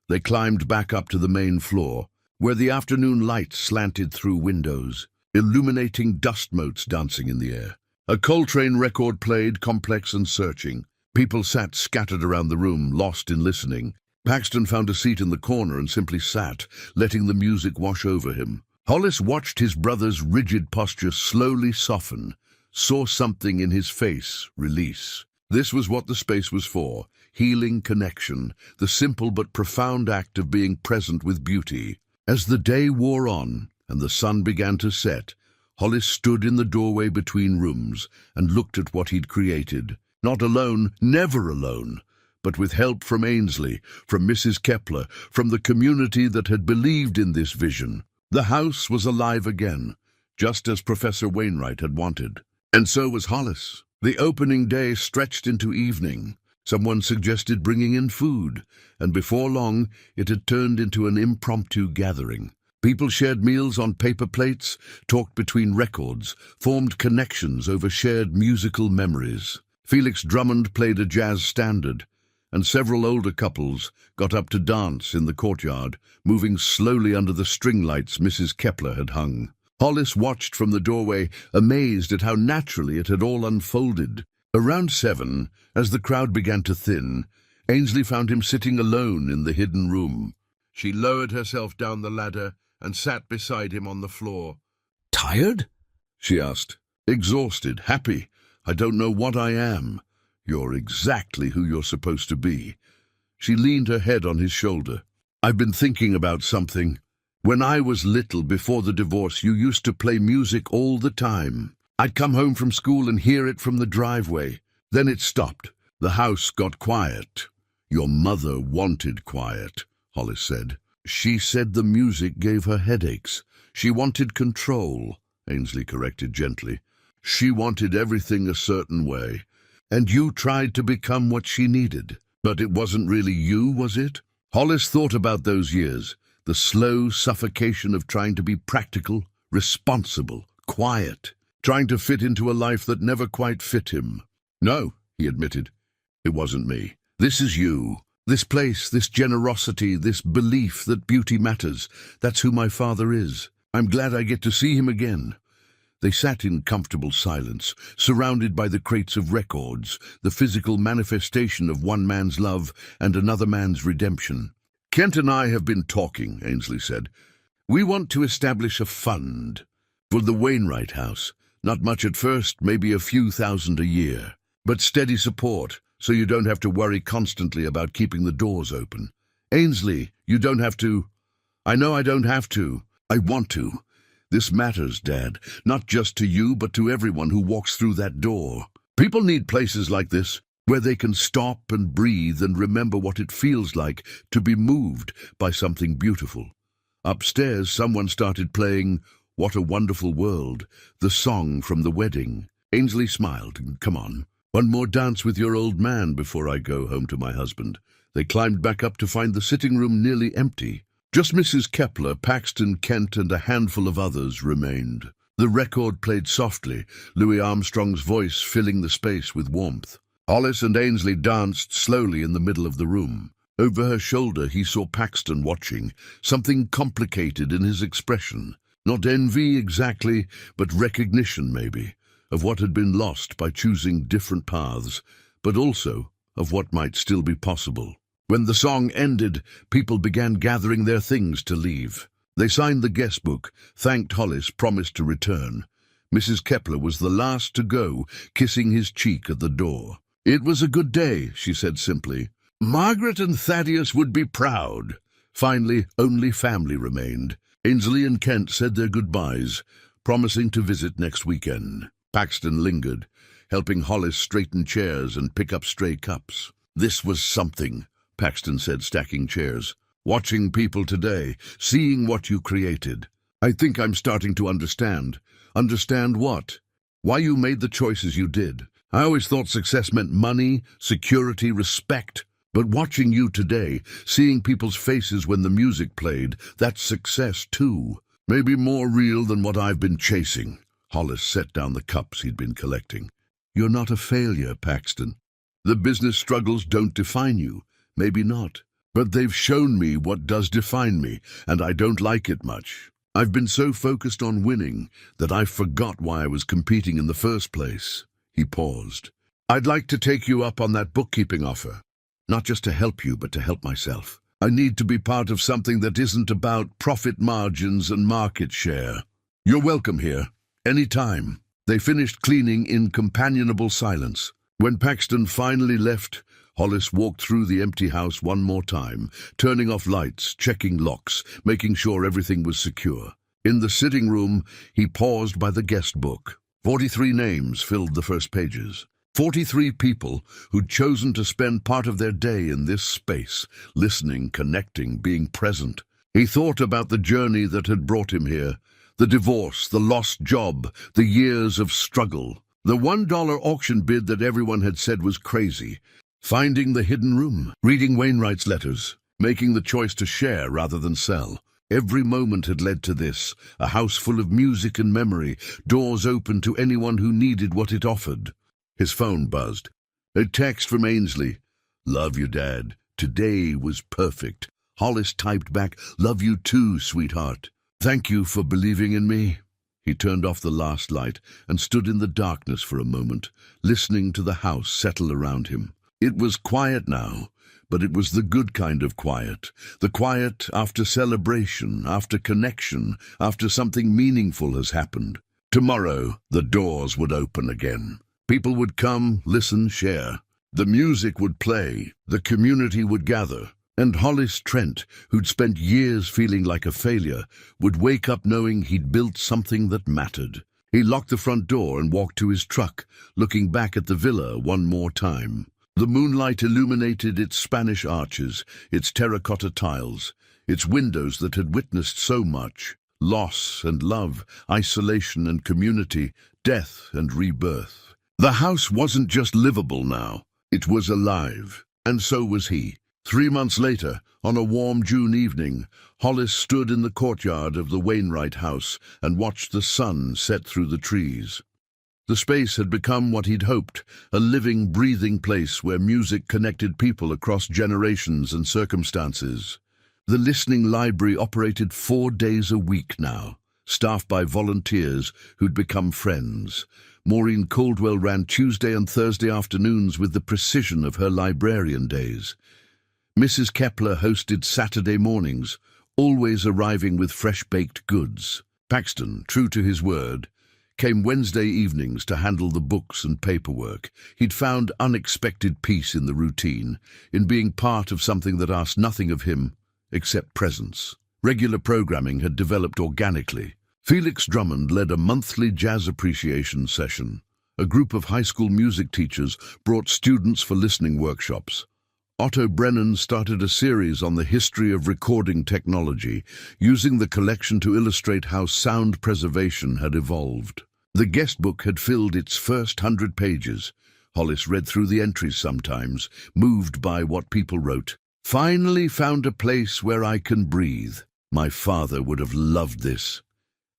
They climbed back up to the main floor, where the afternoon light slanted through windows, illuminating dust motes dancing in the air. A Coltrane record played, complex and searching. People sat scattered around the room, lost in listening. Paxton found a seat in the corner and simply sat, letting the music wash over him. Hollis watched his brother's rigid posture slowly soften, saw something in his face release. This was what the space was for, healing connection, the simple but profound act of being present with beauty. As the day wore on and the sun began to set, Hollis stood in the doorway between rooms and looked at what he'd created. Not alone, never alone, but with help from Ainsley, from Mrs. Kepler, from the community that had believed in this vision. The house was alive again, just as Professor Wainwright had wanted. And so was Hollis. The opening day stretched into evening. Someone suggested bringing in food, and before long it had turned into an impromptu gathering. People shared meals on paper plates, talked between records, formed connections over shared musical memories. Felix Drummond played a jazz standard, and several older couples got up to dance in the courtyard, moving slowly under the string lights Mrs. Kepler had hung. Hollis watched from the doorway, amazed at how naturally it had all unfolded. Around 7, as the crowd began to thin, Ainsley found him sitting alone in the hidden room. She lowered herself down the ladder and sat beside him on the floor. "Tired?" she asked. "Exhausted, happy. I don't know what I am." "You're exactly who you're supposed to be." She leaned her head on his shoulder. "I've been thinking about something. When I was little, before the divorce, you used to play music all the time. I'd come home from school and hear it from the driveway. Then it stopped. The house got quiet." "Your mother wanted quiet," Hollis said. "She said the music gave her headaches. She wanted control," Ainsley corrected gently. "She wanted everything a certain way. And you tried to become what she needed. But it wasn't really you, was it?" Hollis thought about those years, the slow suffocation of trying to be practical, responsible, quiet, trying to fit into a life that never quite fit him. "No," he admitted, "it wasn't me. This is you. This place, this generosity, this belief that beauty matters. That's who my father is. I'm glad I get to see him again." They sat in comfortable silence, surrounded by the crates of records, the physical manifestation of one man's love and another man's redemption. "Kent and I have been talking," Ainsley said. "We want to establish a fund for the Wainwright House. Not much at first, maybe a few thousand a year, but steady support, so you don't have to worry constantly about keeping the doors open. Ainsley, you don't have to." "I know I don't have to. I want to. This matters, Dad, not just to you, but to everyone who walks through that door. People need places like this, where they can stop and breathe and remember what it feels like to be moved by something beautiful." Upstairs, someone started playing "What a Wonderful World," the song from the wedding. Ainsley smiled. "Come on. One more dance with your old man before I go home to my husband." They climbed back up to find the sitting room nearly empty. Just Mrs. Kepler, Paxton, Kent, and a handful of others remained. The record played softly, Louis Armstrong's voice filling the space with warmth. Hollis and Ainsley danced slowly in the middle of the room. Over her shoulder he saw Paxton watching, something complicated in his expression. Not envy exactly, but recognition maybe, of what had been lost by choosing different paths, but also of what might still be possible. When the song ended, people began gathering their things to leave. They signed the guest book, thanked Hollis, promised to return. Mrs. Kepler was the last to go, kissing his cheek at the door. "It was a good day," she said simply. Margaret and Thaddeus would be proud. Finally, only family remained. Ainsley and Kent said their goodbyes, promising to visit next weekend. Paxton lingered, helping Hollis straighten chairs and pick up stray cups. "This was something," Paxton said, stacking chairs. "Watching people today, seeing what you created. I think I'm starting to understand." "Understand what?" "Why you made the choices you did. I always thought success meant money, security, respect. But watching you today, seeing people's faces when the music played, that's success too. Maybe more real than what I've been chasing." Hollis set down the cups he'd been collecting. "You're not a failure, Paxton. The business struggles don't define you. Maybe not. But they've shown me what does define me, and I don't like it much. I've been so focused on winning that I forgot why I was competing in the first place." He paused. "I'd like to take you up on that bookkeeping offer. Not just to help you, but to help myself. I need to be part of something that isn't about profit margins and market share. You're welcome here, any time." They finished cleaning in companionable silence. When Paxton finally left, Hollis walked through the empty house one more time, turning off lights, checking locks, making sure everything was secure. In the sitting room, he paused by the guest book. 43 names filled the first pages. 43 people who'd chosen to spend part of their day in this space, listening, connecting, being present. He thought about the journey that had brought him here, the divorce, the lost job, the years of struggle, the $1 auction bid that everyone had said was crazy, finding the hidden room, reading Wainwright's letters, making the choice to share rather than sell. Every moment had led to this, a house full of music and memory, doors open to anyone who needed what it offered. His phone buzzed. A text from Ainsley. "Love you, Dad. Today was perfect." Hollis typed back, "Love you too, sweetheart. Thank you for believing in me." He turned off the last light and stood in the darkness for a moment, listening to the house settle around him. It was quiet now, but it was the good kind of quiet. The quiet after celebration, after connection, after something meaningful has happened. Tomorrow, the doors would open again. People would come, listen, share. The music would play, the community would gather, and Hollis Trent, who'd spent years feeling like a failure, would wake up knowing he'd built something that mattered. He locked the front door and walked to his truck, looking back at the villa one more time. The moonlight illuminated its Spanish arches, its terracotta tiles, its windows that had witnessed so much: loss and love, isolation and community, death and rebirth. The house wasn't just livable now, it was alive, and so was he. 3 months later, on a warm June evening, Hollis stood in the courtyard of the Wainwright house and watched the sun set through the trees. The space had become what he'd hoped, a living, breathing place where music connected people across generations and circumstances. The listening library operated 4 days a week now, staffed by volunteers who'd become friends. Maureen Caldwell ran Tuesday and Thursday afternoons with the precision of her librarian days. Mrs. Kepler hosted Saturday mornings, always arriving with fresh-baked goods. Paxton, true to his word, came Wednesday evenings to handle the books and paperwork. He'd found unexpected peace in the routine, in being part of something that asked nothing of him except presence. Regular programming had developed organically. Felix Drummond led a monthly jazz appreciation session. A group of high school music teachers brought students for listening workshops. Otto Brennan started a series on the history of recording technology, using the collection to illustrate how sound preservation had evolved. The guest book had filled its first 100 pages. Hollis read through the entries sometimes, moved by what people wrote. "Finally found a place where I can breathe. My father would have loved this.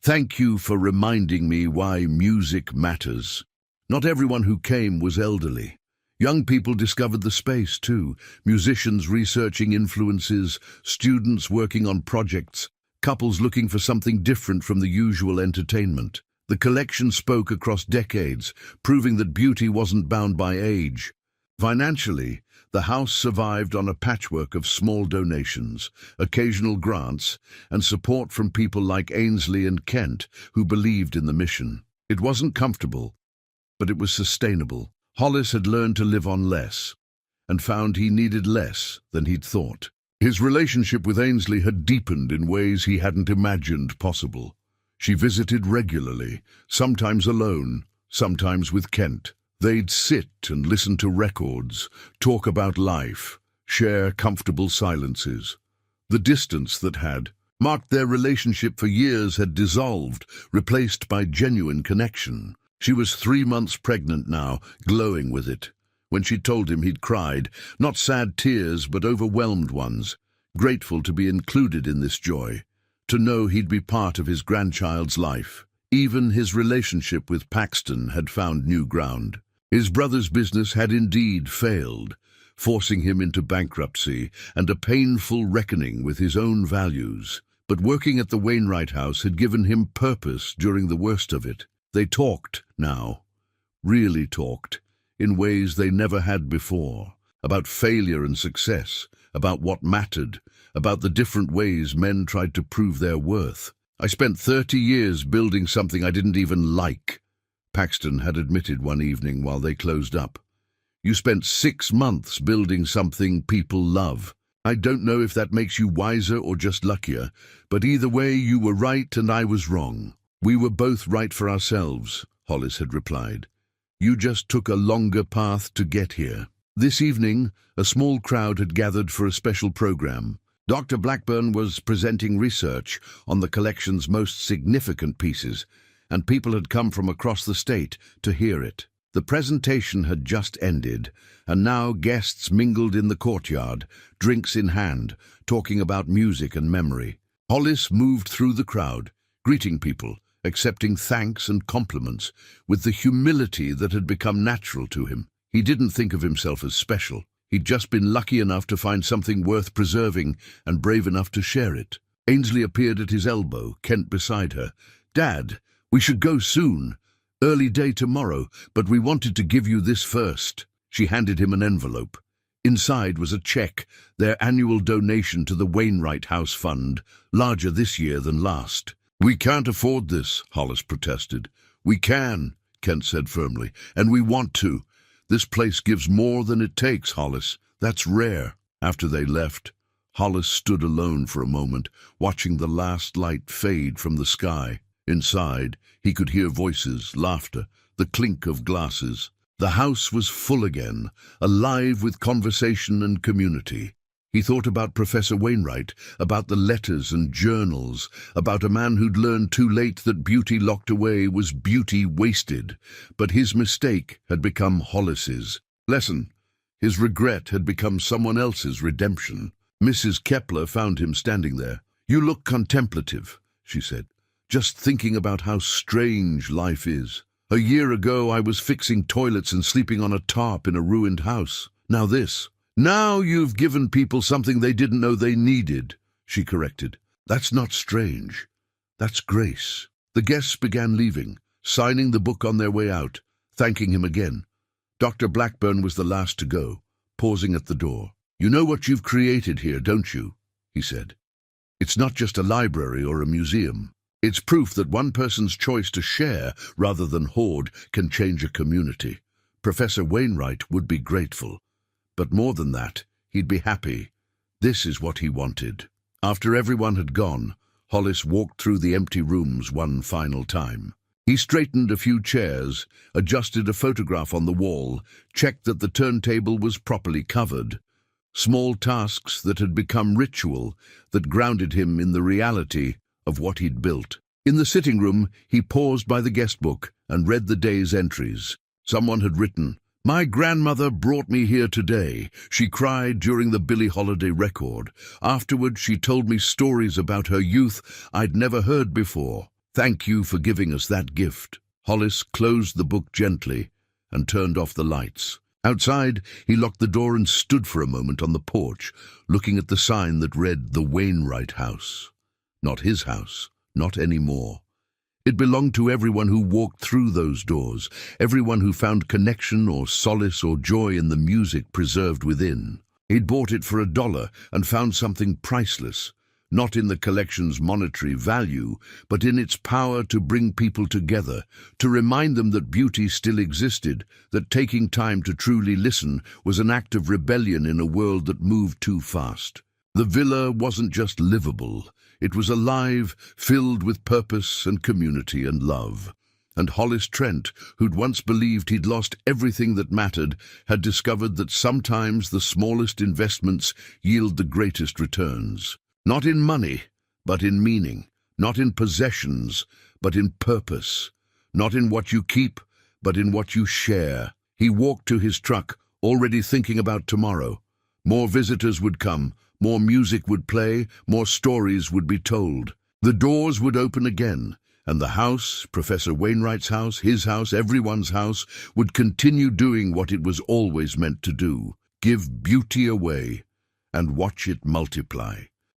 Thank you for reminding me why music matters." Not everyone who came was elderly. Young people discovered the space too, musicians researching influences, students working on projects, couples looking for something different from the usual entertainment. The collection spoke across decades, proving that beauty wasn't bound by age. Financially, the house survived on a patchwork of small donations, occasional grants, and support from people like Ainsley and Kent, who believed in the mission. It wasn't comfortable, but it was sustainable. Hollis had learned to live on less, and found he needed less than he'd thought. His relationship with Ainsley had deepened in ways he hadn't imagined possible. She visited regularly, sometimes alone, sometimes with Kent. They'd sit and listen to records, talk about life, share comfortable silences. The distance that had marked their relationship for years had dissolved, replaced by genuine connection. She was 3 months pregnant now, glowing with it. When she told him, he'd cried, not sad tears but overwhelmed ones, grateful to be included in this joy, to know he'd be part of his grandchild's life. Even his relationship with Paxton had found new ground. His brother's business had indeed failed, forcing him into bankruptcy and a painful reckoning with his own values. But working at the Wainwright house had given him purpose during the worst of it. They talked now, really talked, in ways they never had before, about failure and success, about what mattered, about the different ways men tried to prove their worth. I spent 30 years building something I didn't even like, Paxton had admitted one evening while they closed up. You spent 6 months building something people love. I don't know if that makes you wiser or just luckier, but either way you were right and I was wrong. We were both right for ourselves, Hollis had replied. You just took a longer path to get here. This evening, a small crowd had gathered for a special program. Dr. Blackburn was presenting research on the collection's most significant pieces, and people had come from across the state to hear it. The presentation had just ended, and now guests mingled in the courtyard, drinks in hand, talking about music and memory. Hollis moved through the crowd, greeting people, accepting thanks and compliments with the humility that had become natural to him. He didn't think of himself as special. He'd just been lucky enough to find something worth preserving and brave enough to share it. Ainsley appeared at his elbow, Kent beside her. Dad, we should go soon. Early day tomorrow, but we wanted to give you this first. She handed him an envelope. Inside was a check, their annual donation to the Wainwright House Fund, larger this year than last. We can't afford this, Hollis protested. We can, Kent said firmly, and we want to. This place gives more than it takes, Hollis. That's rare. After they left, Hollis stood alone for a moment, watching the last light fade from the sky. Inside, he could hear voices, laughter, the clink of glasses. The house was full again, alive with conversation and community. He thought about Professor Wainwright, about the letters and journals, about a man who'd learned too late that beauty locked away was beauty wasted. But his mistake had become Hollis's lesson. His regret had become someone else's redemption. Mrs. Kepler found him standing there. You look contemplative, she said, just thinking about how strange life is. A year ago I was fixing toilets and sleeping on a tarp in a ruined house. Now this. Now you've given people something they didn't know they needed, she corrected. That's not strange. That's grace. The guests began leaving, signing the book on their way out, thanking him again. Dr. Blackburn was the last to go, pausing at the door. You know what you've created here, don't you? He said. It's not just a library or a museum. It's proof that one person's choice to share rather than hoard can change a community. Professor Wainwright would be grateful. But more than that, he'd be happy. This is what he wanted. After everyone had gone, Hollis walked through the empty rooms one final time. He straightened a few chairs, adjusted a photograph on the wall, checked that the turntable was properly covered. Small tasks that had become ritual, that grounded him in the reality of what he'd built. In the sitting room, he paused by the guest book and read the day's entries. Someone had written, My grandmother brought me here today. She cried during the Billie Holiday record. Afterward, she told me stories about her youth I'd never heard before. Thank you for giving us that gift. Hollis closed the book gently and turned off the lights. Outside, he locked the door and stood for a moment on the porch, looking at the sign that read the Wainwright House. Not his house, not anymore. It belonged to everyone who walked through those doors, everyone who found connection or solace or joy in the music preserved within. He'd bought it for $1 and found something priceless, not in the collection's monetary value, but in its power to bring people together, to remind them that beauty still existed, that taking time to truly listen was an act of rebellion in a world that moved too fast. The villa wasn't just livable, it was alive, filled with purpose and community and love. And Hollis Trent, who'd once believed he'd lost everything that mattered, had discovered that sometimes the smallest investments yield the greatest returns. Not in money, but in meaning. Not in possessions, but in purpose. Not in what you keep, but in what you share. He walked to his truck, already thinking about tomorrow. More visitors would come, more music would play, more stories would be told. The doors would open again, and the house, Professor Wainwright's house, his house, everyone's house, would continue doing what it was always meant to do: give beauty away and watch it multiply.